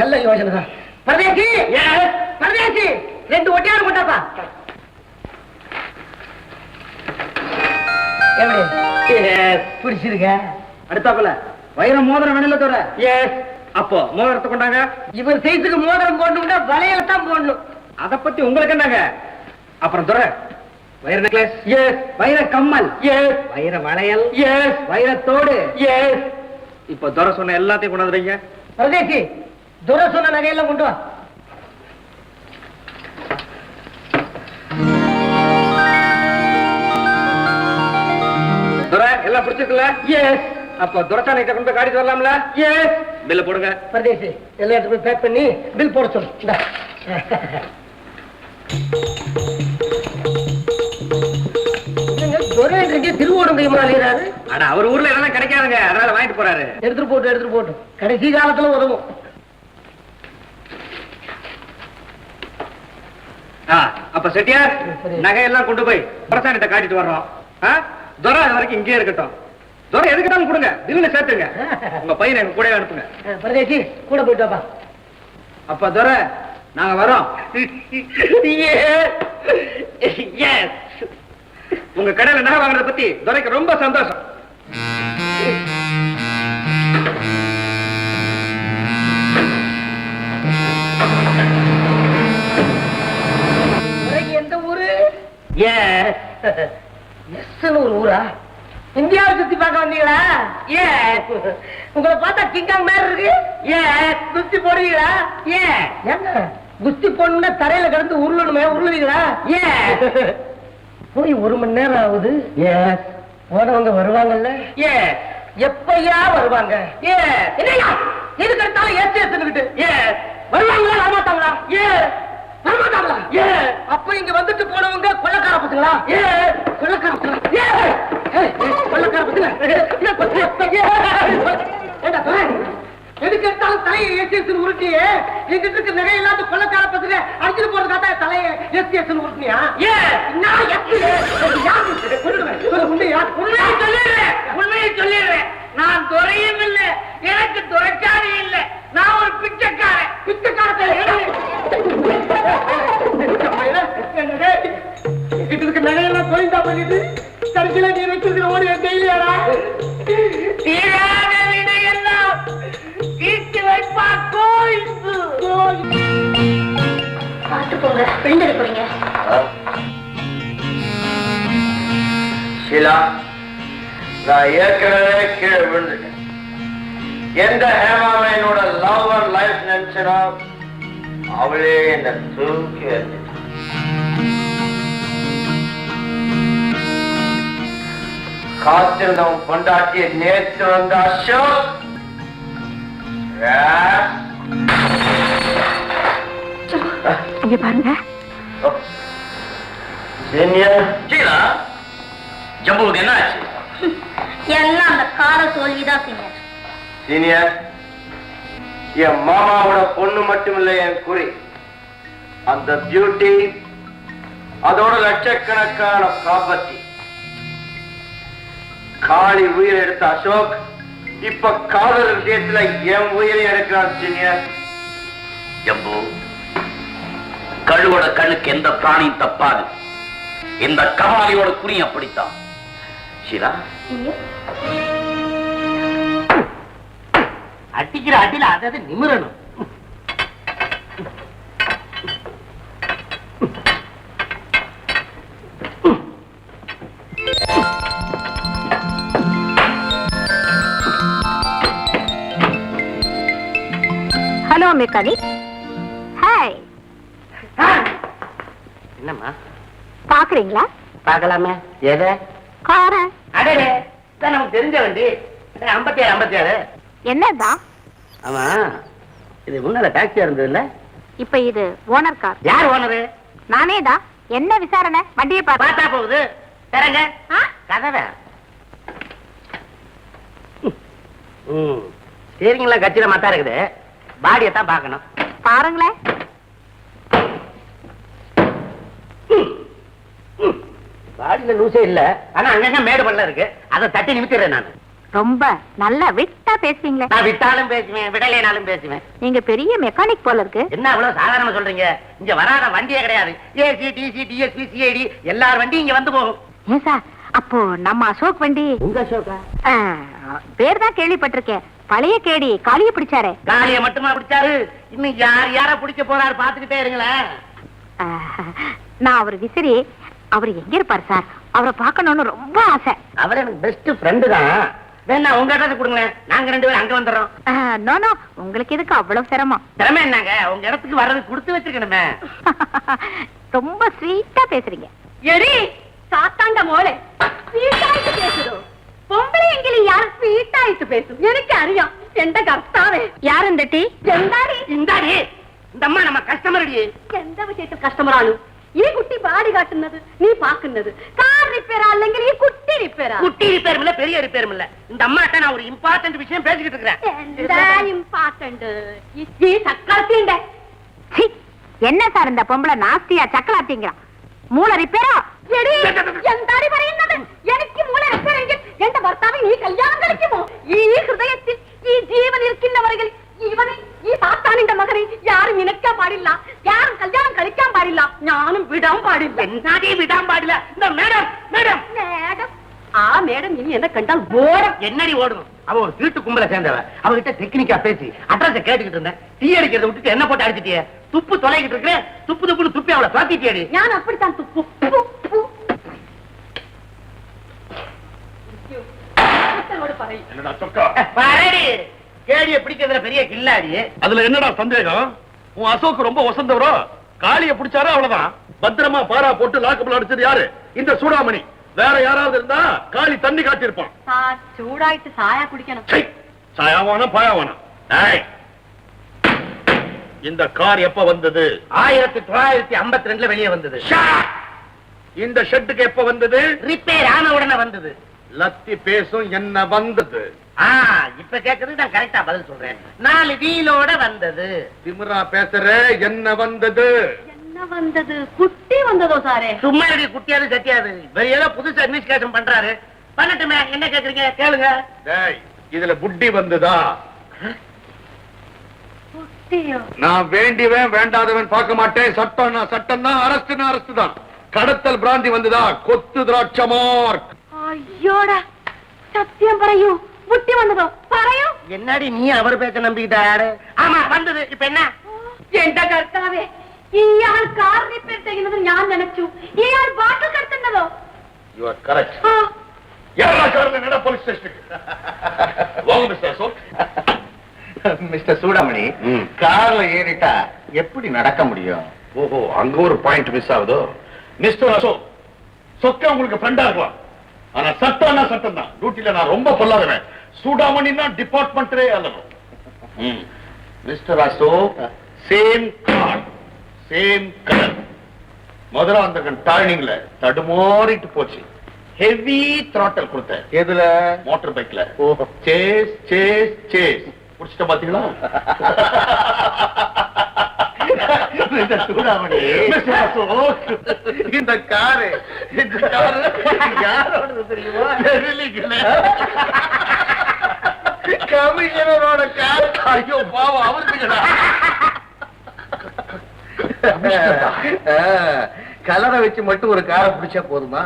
[SPEAKER 3] நல்ல யோசனை தான். பரதேசி பரதேசி 2 ஒட்டியானம் கொண்டாப்பா. எப்படி பிடிச்சிருக்க?
[SPEAKER 6] அடுத்தாப்புல வைர மோதிரம் வேணும்ல தோற? அப்போ மோதிரத்தை கொண்டாங்க.
[SPEAKER 3] இவர் சைஸுக்கு மோதிரம் போடணும்னா வளையல தான் போடணும்.
[SPEAKER 6] அத பத்தி உங்களுக்கு என்னங்க? அப்புறம் துரை வைர நெக்லஸ், வைர கம்மல், வைர வளையல், வைரத்தோடு. இப்ப துரை சொன்ன எல்லாத்தையும் கொண்டாந்துறீங்க.
[SPEAKER 3] பரதேசி துரை சொன்ன நகையெல்லாம் கொண்டு வா.
[SPEAKER 6] துரை எல்லாம் பிடிச்சிருக்குல்ல? அப்ப துரைச்சானை கொண்டு போய் காட்டிட்டு வரலாம்ல? பில்ல போடுங்க.
[SPEAKER 3] பரதேசி எல்லா இடத்துக்கும் பேக் பண்ணி பில் போட சொல்லு. திருவோடுங்கிறாரு.
[SPEAKER 6] ஆனா அவர் ஊர்ல எல்லாம் கிடைக்காதுங்க, அதனால வாங்கிட்டு போறாரு.
[SPEAKER 3] எடுத்துட்டு போட்டு கடைசி காலத்துல உதவும்.
[SPEAKER 6] அப்ப செட்டியார் நகையெல்லாம் கொண்டு போய் பிரசானிட்ட காட்டிட்டு வர்றோம். துரை அது வரைக்கும் இங்கே இருக்கட்டும். துரை எதுக்கிட்டாலும் கொடுங்க, தில்லுன்னு சேர்த்துங்க. உங்க பையனை எங்க கூட அனுப்புங்க.
[SPEAKER 3] பரதேசி கூட போயிட்டு வாப்பா.
[SPEAKER 6] அப்ப துரை நாங்க வரோம். உங்க கடையில நகை வாங்குறத பத்தி துரைக்கு ரொம்ப சந்தோஷம்.
[SPEAKER 3] எந்த ஊரு? ஒரு ஊரா? இந்தியாவை சுத்தி பார்க்க வந்தீங்களா? உங்களை பார்த்தா கிங்காங் மாதிரி இருக்கு. குஸ்தி போடுவீங்களா? ஏங்க குஸ்தி போடணும்னா தரையில கிடந்து உருளணுமே, உருளுவீங்களா? போய் 1 மணி நேரம் ஆகுது. போனவங்க வருவாங்கல்ல? எப்பயா வருவாங்க? எதுக்கு எடுத்தாலும் ஏத்துக்கிட்டு வருவாங்களா வரமாட்டாங்களா? வரமாட்டாங்களா? அப்ப இங்க வந்துட்டு போனவங்க கொள்ளக்கார பசங்களா? கொள்ளக்கார பசங்களா? கொள்ளக்கார பசங்களா? எதுக்கு எடுத்தாலும் தலையை எஸ் உருட்டியே எங்கிட்ட இருக்க நகை இல்லாத கொள்ளக்கார பசங்க அடிச்சுட்டு போறதுக்காக தலையை எஸ் உருட்டியா? உண்மையை சொல்லிடுறேன். நான் துறையும் இல்லை, எனக்கு துறைச்சாரி இல்லை. நான் ஒரு பிச்சைக்காரன். நகையெல்லாம் போயிட்டா பண்ணிட்டு கடைசியில நீ வச்சிருக்கிற ஓடி டெய்லியாரா? தீராத வினையெல்லாம் தீர்த்து வைப்பா கோயிலுக்கு.
[SPEAKER 7] பார்த்து போங்க, விழுந்துட போறீங்க.
[SPEAKER 6] ஷீலா, நான் ஏற்கனவே கீழே விழுந்துட்டேன். எந்த ஹேமாவை என்னோட லவ் அண்ட் லைஃப் நினைச்சனா அவளே என்ன தூக்கி எறிஞ்சிட்டான். காத்திருந்தவன் பொண்டாட்டிய நேற்று வந்த அசோக்
[SPEAKER 4] இங்க பாருங்க.
[SPEAKER 2] ஷீலா, ஜம்புவுக்கு என்ன ஆச்சு?
[SPEAKER 7] எல்லாம் அந்த கால தோல்விதான் சீனியர்.
[SPEAKER 6] சீனியர், என் மாமாவோட பொண்ணு மட்டுமில்லை என் குறி. அந்த பியூட்டி, அதோட லட்சக்கணக்கான ப்ராப்பர்ட்டி. காளி உயிரை எடுத்த அசோக் இப்ப காதல் விஷயத்துல என் உயிரை எடுக்கிறான் சீனியர்.
[SPEAKER 2] ஜம்பு, கழுவோட கண்ணுக்கு எந்த பிராணியும் தப்பாது. இந்த கபாலியோட குறி அப்படித்தான். ஷீலா,
[SPEAKER 3] அடிக்கிற அடியில அதாவது நிமிரணும்.
[SPEAKER 4] Hello mechanic. ஹாய்.
[SPEAKER 3] என்னம்மா
[SPEAKER 4] பாக்குறீங்களா?
[SPEAKER 3] பார்க்கலாமே. எதை?
[SPEAKER 4] கார.
[SPEAKER 3] அடே, நமக்கு தெரிஞ்ச வண்டி 57.
[SPEAKER 4] என்னதான்?
[SPEAKER 3] ஆமா, இது முன்னால டாக்ஸியா இருந்தது இல்ல?
[SPEAKER 4] இப்ப இது ஓனர் கார்.
[SPEAKER 3] யார் ஓனரு?
[SPEAKER 4] நானே தான். என்ன விசாரணை? வண்டியை
[SPEAKER 3] பார்த்தா போகுது. தரங்க கதவை. சரிங்களா, கச்சிதமா தான் இருக்குது. பாடியை தான் பார்க்கணும்.
[SPEAKER 4] பாருங்களேன்.
[SPEAKER 3] பாடியில லூசே இல்ல, ஆனா அங்கங்க மேடு பள்ளம் இருக்கு. அதை தட்டி நிமித்திடுறேன் நான்.
[SPEAKER 4] ரொம்ப நல்லா விட்டா பேசுவீங்களே.
[SPEAKER 3] நான் விட்டாலும் பேசுவேன், விடலைனாலும் பேசுவேன்.
[SPEAKER 4] நீங்க பெரிய மெக்கானிக் போல இருக்கு.
[SPEAKER 3] என்ன அவ்வளவு சாதாரணமா சொல்றீங்க? இங்க வராத வண்டியே கிடையாது. ஏசி, டிசி, டிஎஸ்பி, சிஐடி எல்லார் வண்டியும் இங்க வந்து போகும்.
[SPEAKER 4] ஏன் சார், அப்போ நம்ம அசோக் வண்டி?
[SPEAKER 3] உங்க அசோகா?
[SPEAKER 4] பேர் தான் கேள்விப்பட்டிருக்கேன். பழைய கேடி காளிய பிடிச்சாரே.
[SPEAKER 3] காளிய மட்டுமா பிடிச்சாரு? இன்னும் யார பிடிக்க போறாரு பாத்துக்கிட்டே இருங்களேன்.
[SPEAKER 4] நான் அவர் விசிறி. அவர் எங்க இருப்பாரு சார்? அவரை பார்க்கணும்னு ரொம்ப ஆசை.
[SPEAKER 3] அவர் எனக்கு பெஸ்ட் ஃப்ரெண்டு தான். வேணா உங்க இடத்துல கொடுங்களேன், நாங்க 2 பேரும் அங்க வந்துடுறோம்.
[SPEAKER 4] நோ நோ, உங்களுக்கு எதுக்கு அவ்வளவு சிரமம்?
[SPEAKER 3] திறமை என்னங்க, உங்க இடத்துக்கு வர்றது கொடுத்து வச்சிருக்கணுமே.
[SPEAKER 4] ரொம்ப ஸ்வீட்டா பேசுறீங்க.
[SPEAKER 7] எடி சாத்தாண்ட மோளே, ஸ்வீட்டாயிட்டு பேசுதோ. பொம்பளை எங்கிலும் யாரு ஸ்வீட்டாயிட்டு பேசும் எனக்கு அறியாம். எந்த கர்த்தாவே
[SPEAKER 4] யார் இந்த டீ?
[SPEAKER 7] எந்தாடி
[SPEAKER 3] இந்தாடி, இந்த அம்மா நம்ம கஸ்டமர் அடி.
[SPEAKER 7] எந்த விஷயத்தில் கஷ்டமரானு ഈ കുട്ടി ബാടി കാട്ടുന്നത് നീ പാക്കുന്നത് കാർ റിപ്പയർ അല്ലെങ്കിൽ ഈ കുട്ടി റിപ്പയർ
[SPEAKER 3] குட்டி ரிப்பேரும் இல்ல, பெரிய ரிப்பேரும் இல்ல. இந்த அம்மாட்ட நான் ஒரு இம்பார்ட்டன்ட் விஷயம் பேசிக்கிட்டு இருக்கிறேன்.
[SPEAKER 7] എന്താ ഇംപോർട്ടന്റ് ഈ ചക്കളത്തിന്റെ
[SPEAKER 4] என்ன சார் இந்த பொம்பளை நாஸ்தியா சக்கலாத்திங்க? மூளை ரிப்பேரா?
[SPEAKER 7] എന്താണ് പറയുന്നത്? എനിക്ക് മൂല റിപ്പയർ എങ്കിൽ എന്റെ ഭർത്താവ് നീ കല്യാണം കഴിക്കുമോ? ഈ ഹൃദയത്തിൽ ഈ ജീവൻ ഇരിക്കുന്നവരെങ്കിൽ ഇവനെ ഈ സാത്താനിന്റെ മകനെ யாரும் நினைக்க பாடிല്ല, யாரும் கல்யாணம் கழிക്കാൻ பாடிല്ല, ഞാനും വിടാൻ പാടില്ല.
[SPEAKER 3] என்னடி விடாம பாடல? இந்த மேடம் மேடம்
[SPEAKER 7] மேடம் ஆ மேடம் இனி என்ன கண்டால் ஓடும்.
[SPEAKER 3] என்னடி ஓடணும்? அவ ஒரு திருட்டு கும்பல சேர்ந்தவ. அவகிட்ட டெக்னிக்கா பேசி அட்ரஸ் கேட்டுக்கிட்டு இருந்தேன். டீ அடிக்கிறத விட்டுட்டு என்ன போட்டு அடிச்சிட்டியே? துப்பு தொலைகிட்டு இருக்கிறேன். துப்பு துப்புன்னு துப்பி அவளை பாத்திட்டியடி.
[SPEAKER 7] ഞാൻ அப்படித்தான் துப்பு
[SPEAKER 5] என்னடா சொக்கா?
[SPEAKER 3] பாரடி, கேடிய பிடிக்கிறதுல பெரிய கில்லாடி.
[SPEAKER 5] அதுல என்னடா சந்தேகம்? உன் அசோக் ரொம்ப வசந்தவரோ? காளிய பிடிச்சாரோ அவ்வளவுதான். பத்திரமா பாரா போட்டு லாக்கப்ல அடிச்சது யாரு? இந்த சூடாமணி. வேற யாராவது இருந்தா காளி தண்ணி காட்டியிருப்பான்.
[SPEAKER 7] ചൂടായിട്ട് ചായ കുടിക്കണം.
[SPEAKER 5] சாயாவானா பாயாவானா? இந்த கார் எப்ப வந்தது?
[SPEAKER 3] 1952ல வெளியே வந்தது.
[SPEAKER 5] இந்த ஷெட்டுக்கு எப்ப வந்தது?
[SPEAKER 3] ரிப்பேர் ஆன உடனே வந்தது.
[SPEAKER 5] லத்தி பேசும் என்ன வந்தது?
[SPEAKER 3] இப்ப கேக்குறது நான் கரெக்டா பதில் சொல்றேன். 4 வீலோட வந்தது.
[SPEAKER 5] திமிரா பேசுற, என்ன வந்தது?
[SPEAKER 7] என்ன வந்தது? குட்டி வந்ததோ சாரே?
[SPEAKER 3] சும்மா இப்படி குட்டியாது சட்டியாது. வேற ஏதோ புதுசா இன்வெஸ்டிகேஷன் பண்றாரு. பண்ணட்டுமே, என்ன கேக்குறீங்க கேளுங்க.
[SPEAKER 5] டேய், இதுல புட்டி வந்ததா?
[SPEAKER 7] குட்டியோ?
[SPEAKER 5] நான் வேண்டியவன் வேண்டாதவன் பார்க்க மாட்டேன். சட்டம்னா சட்டம் தான், அரஸ்ட்னா அரஸ்ட் தான். கடத்தல் பிராந்தி வந்ததா? கொத்து திராட்சமார்க்.
[SPEAKER 7] അയ്യോടാ, സത്യം പറയൂ. കുട്ടി വന്നതോ? പറയൂ.
[SPEAKER 3] என்னடி நீ அவர் பேச்ச நம்பிக்கிட்டாரு? ஆமா வந்தது. இப்ப என்ன?
[SPEAKER 7] എന്റെ കർത്താവേ, ഇയാൾ കാർ റിപ്പയർ ചെയ്യുന്നത് ഞാൻ നനച്ചു. ഇയാൾ ബാട്ടിൽ കടത്തുന്നതോ?
[SPEAKER 5] You are correct. யாரா கார்ல நட போலீஸ் ஸ்டேஷனுக்கு. வாங்க மிஸ்டர் அசோக்.
[SPEAKER 8] மிஸ்டர் சூடாமணி, கார்ல ஏறிட்டா எப்படி நடக்க முடியும்?
[SPEAKER 5] ஓஹோ, அங்க ஒரு பாயிண்ட் மிஸ் ஆகுதோ? மிஸ்டர் அசோக், சொக்க உங்களுக்கு ஃப்ரெண்டா இருக்கலாம். ஆனா சட்டம்னா சட்டம் தான். டியூட்டில நான் ரொம்ப பொல்லாதவன். சூடாமணின்னா டிபார்ட்மெண்டே அல்லணும்.
[SPEAKER 8] Mister Ashok, same car, same colour. முதல்ல அந்த டர்னிங்ல தடுமாறிட்டு போச்சு. ஹெவி த்ராட்டல் கொடுத்தேன். எதுல? மோட்டார் பைக்ல. சேஸ் சேஸ் சேஸ் புடிச்சிட்ட பாத்தீங்களா? சூடாமணி, இந்த காரு யாரோட தெரியுமா? கமிஷனரோட கார். ஐயோ பாவம், அவருக்கு கலரை வச்சு மட்டும் ஒரு காரை பிடிச்சா போதுமா?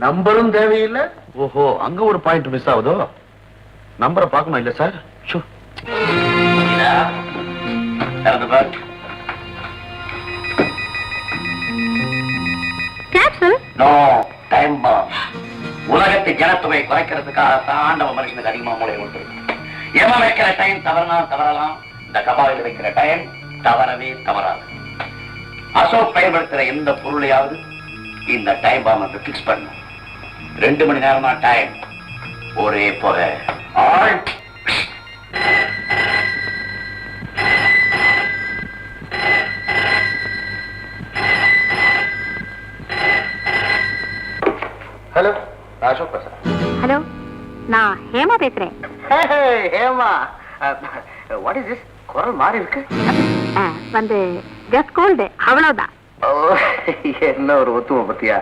[SPEAKER 8] நம்பரும் தேவையில்லை.
[SPEAKER 5] ஓஹோ, அங்க ஒரு பாயிண்ட் மிஸ் ஆகுதோ. நம்பரை பார்க்கணும் இல்ல சார்?
[SPEAKER 3] உலகத்து ஜனத்தொகை குறைக்கிறதுக்காக ஆண்டவ மனுஷனுக்கு அதிகமா மூளை கொடுத்துருக்கு. எவன் வைக்கிற டைம் தவறுனா தவறலாம், இந்த கபாலில் வைக்கிற டைம் தவறவே தவறாது. அசோக் பயன்படுத்துற எந்த பொருளையாவது இந்த டைம் பாம்பை பிக்ஸ் பண்ண 2 மணி நேரமா டைம் ஒரே போக.
[SPEAKER 8] ஹலோ, அசோக் பேசுறேன்.
[SPEAKER 7] ஹலோ, நான் ஹேமா பேசுறேன்.
[SPEAKER 3] Hema, what is this? குரல் மாறி இருக்கு.
[SPEAKER 7] வந்து ஜஸ்ட் கோல்டு, அவ்வளவுதான்.
[SPEAKER 3] என்ன ஒரு ஒத்துமை பத்தியா?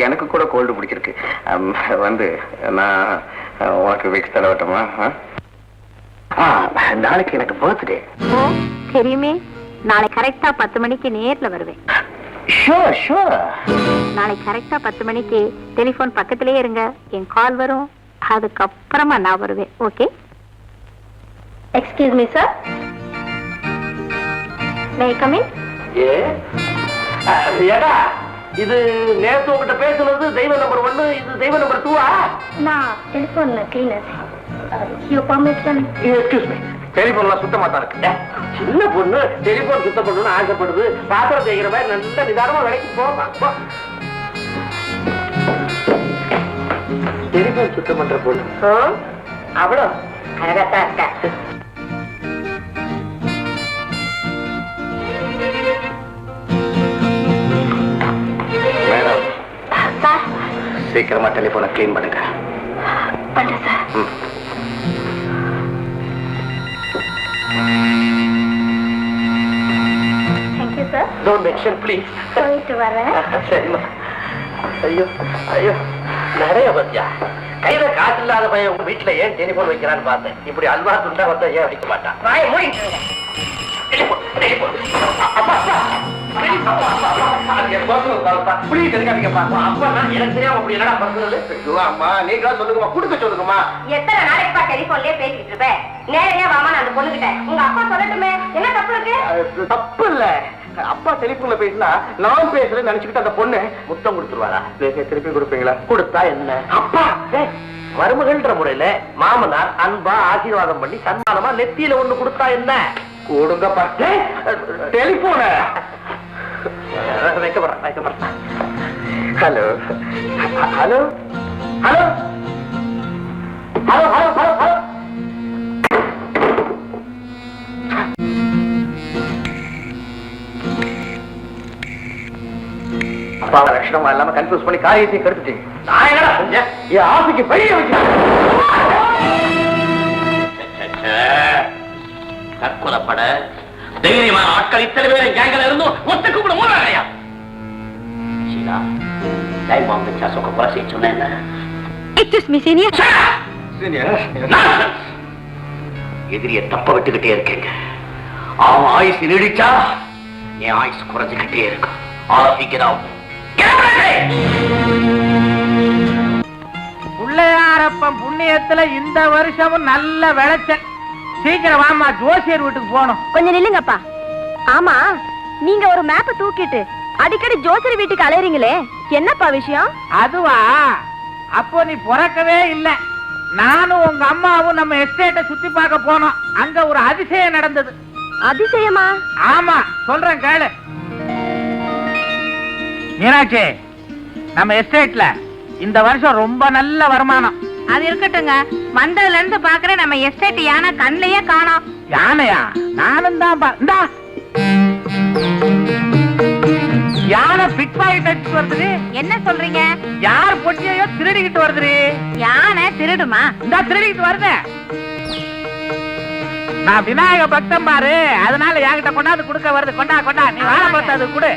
[SPEAKER 3] எனக்கு கூட கோல்டு பிடிச்சிருக்கு. வந்து நான் உனக்கு விக்ஸ் தடவட்டமா? நாளைக்கு எனக்கு பர்த்டே.
[SPEAKER 7] ஓ தெரியுமே, நாளை கரெக்டா 10 மணிக்கு நேர்ல வருவேன்.
[SPEAKER 3] Sure sure.
[SPEAKER 7] நாளை கரெக்டா 10 மணிக்கு டெலிபோன் பக்கத்திலே இருங்க, என் கால் வரும், அதுக்கப்புறமா நான் வருவேன். Okay? Excuse me sir, May I come in?
[SPEAKER 3] ஏடா, இது நேத்து உங்ககிட்ட பேசுனது தெய்வ நம்பர் 1, இது தெய்வ நம்பர் 2.
[SPEAKER 7] நான் டெலிபோன்ல cleaner. You permission?
[SPEAKER 3] Excuse me, டெலிபோன்லாம் சுத்தமா தான் இருக்கு. சின்ன பொண்ணு டெலிபோன் சுத்தம் பண்ணணும்னு ஆசைப்படுது. பாத்திரம் செய்கிற மாதிரி நல்ல நிதானமா வேலைக்கு போமா. டெலிபோன் சுத்தம் பண்ற பொண்ணு அவ்வளோ அழகாத்தான் இருக்கா. மேடம், சீக்கிரமா டெலிபோனை கிளீன் பண்ணுங்க.
[SPEAKER 7] பண்றேன் sir. Thank you sir.
[SPEAKER 3] Don't mention please.
[SPEAKER 7] போயிட்டு வரேன்.
[SPEAKER 3] சரிம்மா. ஐயோ ஐயோ, நிறைய பத்தியா கையில காசு இல்லாத பையன் உங்க வீட்டுல ஏன் டெலிபோன் வைக்கிறான்னு பார்த்தேன். இப்படி அல்வா துண்டா வந்தா ஏன் வைக்க மாட்டான்?
[SPEAKER 7] எத்தனை நாளைக்குப்பா டெலிபோன்லயே பேசிட்டு இருப்பேன்? நேரடியா வாமா, நான் அந்த பொண்ணுகிட்ட உங்க அப்பா சொல்லட்டுமே, என்ன தப்பு இருக்கு?
[SPEAKER 3] தப்பு இல்ல. அப்பா டெலிபோன்ல பேசினா நான் பேசுறேன்னு நினைச்சுக்கிட்டு அந்த பொண்ணு முத்தம் கொடுத்துருவாரா? திருப்பி கொடுப்பீங்களா? கொடுத்தா என்ன? அப்பா மருமகள்ன்ற முறையில மாமனார் அன்பா ஆசீர்வாதம் பண்ணி சன்மானமா நெத்தியில ஒண்ணு கொடுத்தா என்ன? கொடுங்க பார்த்து டெலிபோன வைக்க. Hello hello hello hello hello hello hello. அப்பாவை லட்சணமா இல்லாம கன்ஃபியூஸ் பண்ணி காரியத்தையும் கெடுத்துட்டீங்க. நான் என்னடா செஞ்சேன்? என் ஆசைக்கு பைய வச்சு தற்கொலைப்பட தைரியமான ஆட்கள் இத்தனை பேர் கேங்கல இருந்தும் ஒத்துக்கு கூட மூலையா? ஷீலா, டைம் பாம்பு வச்சு அசோக கொலை செய்ய சொன்னேன்.
[SPEAKER 7] Excuse me senior.
[SPEAKER 3] எதிரிய தப்ப விட்டுக்கிட்டே இருக்கீங்க. அவன் ஆயுசு நீடிச்சா என் ஆயுசு குறைஞ்சுக்கிட்டே இருக்கும். ஆரம்பிக்கிறோம்.
[SPEAKER 9] பிள்ளையாரப்பன் புண்ணியத்துல இந்த வருஷமும் நல்ல விளைச்சல். சீக்கிரம் வாமா, ஜோசியர் வீட்டுக்கு போகணும்.
[SPEAKER 7] கொஞ்சம் நில்லுங்கப்பா. ஆமா, நீங்க ஒரு மேப்பை தூக்கிட்டு அடிக்கடி ஜோசியர் வீட்டுக்கு அலையறீங்களே, என்னப்பா விஷயம்?
[SPEAKER 9] அதுவா, அப்போ நீ பிறக்கவே இல்ல. நானும் உங்க அம்மாவும் நம்ம எஸ்டேட்டை சுத்தி பார்க்க போனோம். அங்க ஒரு அதிசயம் நடந்தது.
[SPEAKER 7] அதிசயமா?
[SPEAKER 9] ஆமா, சொல்றேன் கேளு. மீனாட்சி, நம்ம எஸ்டேட்ல இந்த வருஷம் ரொம்ப நல்ல வருமானம்.
[SPEAKER 7] அது இருக்கட்டுங்க, வந்ததுல இருந்து பாக்குறேன் நம்ம எஸ்டேட் யானை கண்ணையே காணோம்.
[SPEAKER 9] யானையா? நானும் தான். யானை பிக் பாக்கெட் அடிச்சு வருது.
[SPEAKER 7] என்ன சொல்றீங்க?
[SPEAKER 9] யார் பொட்டியையோ திருடிக்கிட்டு வருது.
[SPEAKER 7] யானை திருடுமா?
[SPEAKER 9] இந்த திருடிக்கிட்டு வருது. நான் விநாயக பக்தம் பாரு, அதனால என்கிட்ட கொண்டாந்து கொடுக்க வருது. கொண்டா நீ வாழ பார்த்து அது கொடு.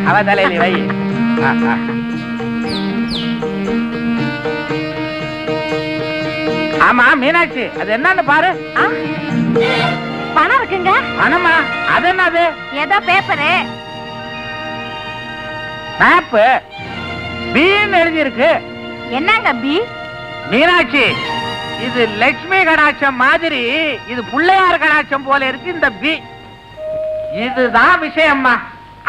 [SPEAKER 9] அவ தலையில வை. ஆமா மீனாட்சி, அது என்னன்னு பாரு.
[SPEAKER 7] பணம் இருக்குங்க.
[SPEAKER 9] பணமா? அது என்னது?
[SPEAKER 7] ஏதோ பேப்பரு.
[SPEAKER 9] மேப்பு பீன்னு எழுதி இருக்கு.
[SPEAKER 7] என்னங்க பி?
[SPEAKER 9] மீனாட்சி, இது லட்சுமி கடாட்சம் மாதிரி, இது பிள்ளையார் கடாட்சம் போல இருக்கு இந்த பி. இதுதான் விஷயம்மா.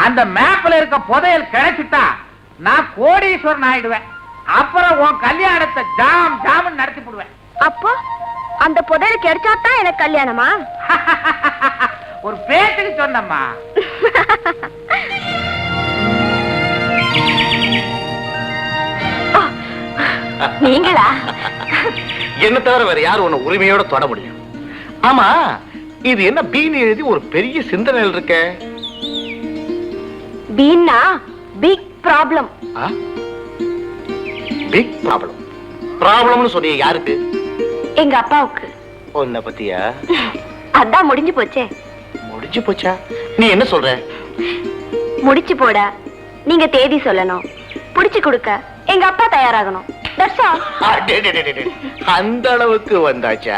[SPEAKER 9] அந்த மேப்ல இருக்க புதையல் கிடைச்சிட்டா நான் கோடீஸ்வரன் ஆயிடுவேன். அப்புறம் உன் கல்யாணத்தை ஜாம் நடத்தி போடுவேன்.
[SPEAKER 7] அப்போ அந்த புதையல் கிடைச்சாதான் எனக்கு கல்யாணமா?
[SPEAKER 9] ஒரு பேச்சுக்கு சொன்னம்மா.
[SPEAKER 7] நீங்களா?
[SPEAKER 8] என்ன தவிர வேற யாரும் உன்னை உரிமையோட தொட முடியும்? ஆமா, இது என்ன பீன் எழுதி ஒரு பெரிய சிந்தனையில் இருக்க?
[SPEAKER 7] பீன்னா பிக் ப்ராப்ளம்.
[SPEAKER 8] Big problem? ப்ராப்ளம்னு சொன்னீங்க யாருக்கு?
[SPEAKER 7] எங்க அப்பாவுக்கு.
[SPEAKER 8] உன்னை பத்தியா?
[SPEAKER 7] அதான் முடிஞ்சு போச்சே.
[SPEAKER 8] முடிஞ்சு போச்சா? நீ என்ன சொல்ற?
[SPEAKER 7] முடிச்சு போட நீங்க தேதி சொல்லணும், புடிச்சு கொடுக்க எங்க அப்பா தயாராகணும். That's all.
[SPEAKER 8] அந்த அளவுக்கு வந்தாச்சா?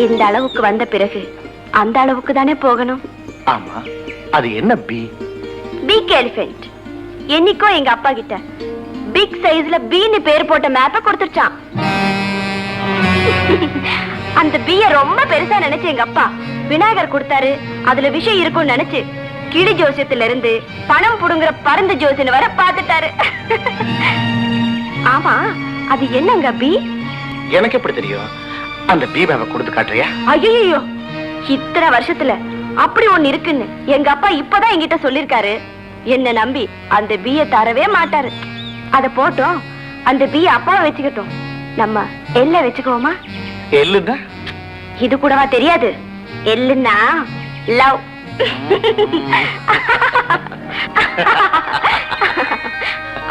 [SPEAKER 7] இந்த அளவுக்கு வந்த பிறகு அந்த அளவுக்கு தானே போகணும்.
[SPEAKER 8] ஆமா, அது என்ன பி?
[SPEAKER 7] Big elephant. என்னைக்கோ எங்க அப்பா கிட்ட பிக் சைஸ்ல பீன்னு பேர் போட்ட மேப்ப கொடுத்துச்சான். அந்த பீய ரொம்ப பெருசா நினைச்சு எங்க அப்பா விநாயகர் கொடுத்தாரு, அதுல விஷயம் இருக்கும்னு நினைச்சு கிளி ஜோசியத்துல இருந்து பணம் புடுங்குற பருந்து ஜோசியன் வர பாத்துட்டாரு. ஆமா, அது என்னங்க பி?
[SPEAKER 8] எனக்கு எப்படி தெரியும்? அந்த பி மேப்பை கொடுத்து காட்டுறியா?
[SPEAKER 7] ஐயோ, இத்தனை வருஷத்துல அப்படி ஒண்ணு இருக்குன்னு எங்க அப்பா இப்பதான் என்கிட்ட சொல்லிருக்காரு. என்ன நம்பி அந்த பீய தரவே மாட்டாரு. அத போட்டோம், அந்த பீய அப்பாவை வச்சுக்கிட்டோம், நம்ம எல்ல வச்சுக்குவோமா?
[SPEAKER 8] எல்லுன்னா?
[SPEAKER 7] இது கூடவா தெரியாது? எல்லுன்னா லவ்.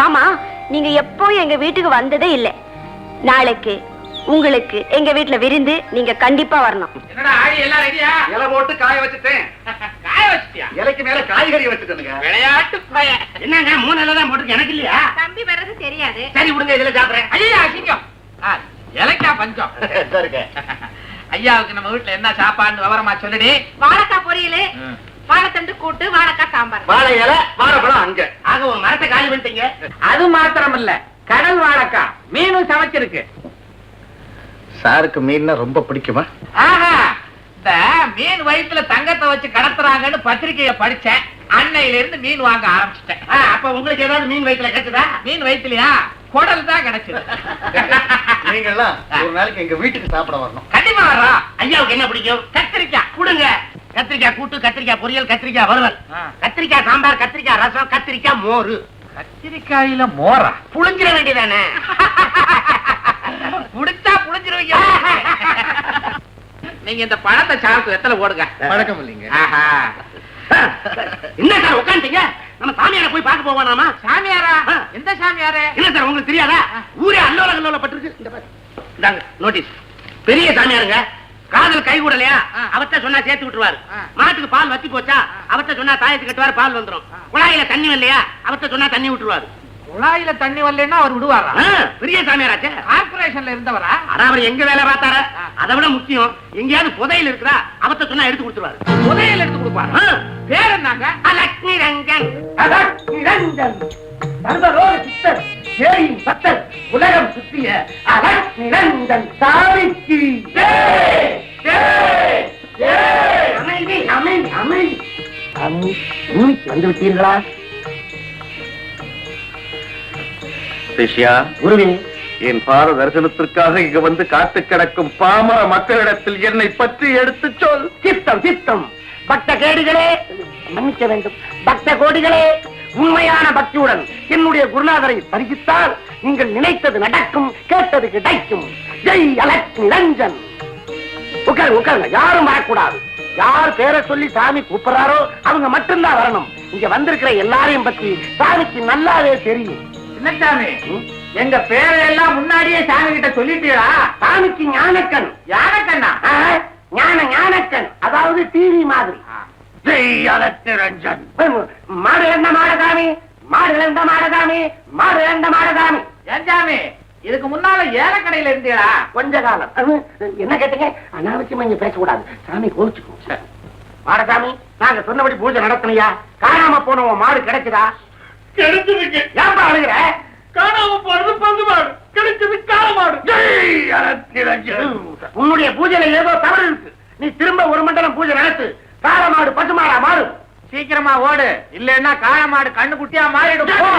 [SPEAKER 7] ஆமா, நீங்க எப்போ எங்க வீட்டுக்கு வந்ததே இல்லை. நாளைக்கு உங்களுக்கு எங்க வீட்டுல விருந்து, நீங்க கண்டிப்பா வரணும்.
[SPEAKER 2] என்னடா ஆடி எல்லாம் ரெடியா? இலை போட்டு காய வச்சுட்டேன்.
[SPEAKER 9] காய வச்சிட்டியா?
[SPEAKER 2] இலைக்கு மேல காய்கறி வச்சுட்டேனுங்க.
[SPEAKER 9] விளையாட்டு பய.
[SPEAKER 3] என்னங்க 3 இலை தான் போட்டுருக்கு, எனக்கு இல்லையா?
[SPEAKER 7] தம்பி வர்றது தெரியாது.
[SPEAKER 3] சரி விடுங்க, இதுல சாப்பிடுறேன்.
[SPEAKER 9] ஐயா அசிங்கம். இலைக்கா பஞ்சம்.
[SPEAKER 3] சரிங்க.
[SPEAKER 9] ஐயாவுக்கு நம்ம வீட்டுல என்ன சாப்பாடு விவரமா சொல்லுடி.
[SPEAKER 7] வாழைக்காய் பொரியல், வாழைத்தண்டு கூட்டு, வாழைக்காய் சாம்பார்.
[SPEAKER 3] வாழை இலை, வாழைப்பழம் அங்க. ஆக ஒரு மரத்தை காலி பண்ணிட்டீங்க.
[SPEAKER 9] அது மாத்திரம் இல்ல, கடல் வாழைக்காய் மீனும் சமைச்சிருக்கு.
[SPEAKER 8] சாருக்கு மீன்னா ரொம்ப பிடிக்குமா?
[SPEAKER 9] ஆஹா, இந்த மீன் வயிற்றுல தங்கத்தை வச்சு கடத்துறாங்கன்னு பத்திரிகைய படிச்சேன். அன்னையில இருந்து மீன் வாங்க ஆரம்பிச்சிட்டேன்.
[SPEAKER 3] அப்ப உங்களுக்கு ஏதாவது மீன் வயிற்றுல கிடைச்சதா?
[SPEAKER 9] மீன் வயிற்றுலயா? குடல் தான் கிடைச்சது.
[SPEAKER 8] நீங்க எல்லாம் ஒரு நாளைக்கு எங்க வீட்டுக்கு சாப்பிட வரணும்.
[SPEAKER 9] கண்டிப்பா வர்றோம்.
[SPEAKER 3] ஐயாவுக்கு என்ன பிடிக்கும்?
[SPEAKER 9] கத்திரிக்காய்
[SPEAKER 3] கொடுங்க. கத்திரிக்காய் கூட்டு, கத்திரிக்காய் பொரியல், கத்திரிக்காய் வறுவல், கத்திரிக்காய் சாம்பார், கத்திரிக்காய் ரசம், கத்திரிக்காய் மோரு.
[SPEAKER 9] கத்திரிக்காயில மோரா?
[SPEAKER 3] புளிஞ்சிட வேண்டியதானே?
[SPEAKER 9] புடிச்சா புளிஞ்சிருவீங்க. நீங்க இந்த பழத்தை சாப்பிட்டு எத்தனை போடுங்க.
[SPEAKER 8] பழக்கம் இல்லைங்க.
[SPEAKER 3] என்ன சார் உட்காந்துட்டீங்க? நம்ம சாமியாரை போய் பார்க்க போவானாமா?
[SPEAKER 9] சாமியாரா? எந்த சாமியாரு?
[SPEAKER 3] என்ன சார் உங்களுக்கு தெரியாதா? ஊரே அல்லோல கல்லோல பட்டிருக்கு. இந்த பாரு, இந்தாங்க நோட்டீஸ். பெரிய சாமியாருங்க, காதல் கை கூடலையா அவர்கிட்ட சொன்னா சேர்த்து விட்டுருவாரு. மாட்டுக்கு பால் வத்தி போச்சா அவர்கிட்ட சொன்னா தாயத்து கட்டுவாரு, பால் வந்துரும். குழாயில தண்ணி வரலையா அவர்கிட்ட சொன்னா தண்ணி விட்டுருவாரு.
[SPEAKER 9] குழாயில தண்ணி வரலன்னா அவர் விடுவாரா?
[SPEAKER 3] பெரிய சாமியாராச்சே.
[SPEAKER 9] கார்பரேஷன்ல இருந்தவரா?
[SPEAKER 3] அவர் எங்க வேலை பார்த்தார, அதை விட முக்கியம் எங்கேயாவது புதையல் இருக்குதா அவர்கிட்ட சொன்னா எடுத்து கொடுத்துருவாரு.
[SPEAKER 9] புதையல் எடுத்து கொடுப்பாரு. பேர் என்னங்க?
[SPEAKER 3] லட்சுமி ரங்கன்.
[SPEAKER 2] நிரஞ்சன் சர்வரோக சித்தர், சேயின் பக்தர், உலகம் சுற்றிய நிரஞ்சன் சாமிக்கு
[SPEAKER 3] அமைதி அமைதி அமைதி. பூமிக்கு வந்து விட்டீர்களா?
[SPEAKER 8] சிஷ்யா,
[SPEAKER 3] குருவே,
[SPEAKER 8] என் பாத தரிசனத்திற்காக இங்க வந்து காத்து கிடக்கும் பாமர மக்களிடத்தில் என்னை பற்றி எடுத்து சொல்.
[SPEAKER 3] சித்தம் சித்தம். பக்த கேடுகளே, மன்னிக்க வேண்டும். பக்த கோடிகளே, உண்மையான பக்தியுடன் என்னுடைய குருநாதரை தரிசித்தால் நீங்கள் நினைத்தது நடக்கும், கேட்டது கிடைக்கும். ஜெய் அலக் நிரஞ்சன். உட்காருங்க, யாரும் வரக்கூடாது. யார் பேரை சொல்லி சாமி கூப்பிடுறாரோ அவங்க மட்டும்தான் வரணும். இங்க வந்திருக்கிற எல்லாரையும் பத்தி சாமிக்கு நல்லாவே தெரியும்.
[SPEAKER 9] என்ன சாமி, எங்க பேரையெல்லாம் முன்னாடியே சாமி கிட்ட சொல்லிட்டீங்களா?
[SPEAKER 3] சாமிக்கு ஞானக்கண்.
[SPEAKER 9] யானக்கண்ணா?
[SPEAKER 3] ஞானக்கண், அதாவது டிவி மாதிரி.
[SPEAKER 8] ஜெய் அலக் நிரஞ்சன்.
[SPEAKER 3] மாடு இழந்த மாடசாமி, மாடு இழந்த மாடசாமி, மாடு இழந்த மாடசாமி.
[SPEAKER 9] ஏன் சாமி, இதுக்கு முன்னால ஏலக்கடையில இருந்தீங்களா?
[SPEAKER 3] கொஞ்ச காலம். என்ன கேட்டீங்க? அனாவசியமா இங்க பேசக்கூடாது, சாமி கோவிச்சுக்கும். மாடசாமி, நாங்க சொன்னபடி பூஜை நடத்தலையா? காணாம போன உன் மாடு கிடைக்குதா?
[SPEAKER 8] கிடைச்சிருக்கு.
[SPEAKER 3] ஏன்பா அழுகிற?
[SPEAKER 8] காணாம போறது பந்து மாடு, கிடைச்சது காள மாடு. ஜெய் அலக் நிரஞ்சன்.
[SPEAKER 3] உன்னுடைய பூஜையில ஏதோ தவறு இருக்கு. நீ திரும்ப ஒரு மண்டலம் பூஜை நடத்து. காள மாடு பசுமாடா மாறும்.
[SPEAKER 9] சீக்கிரமா ஓடு, இல்லன்னா காள மாடு கண்ணு குட்டியா மாறிடும். போ.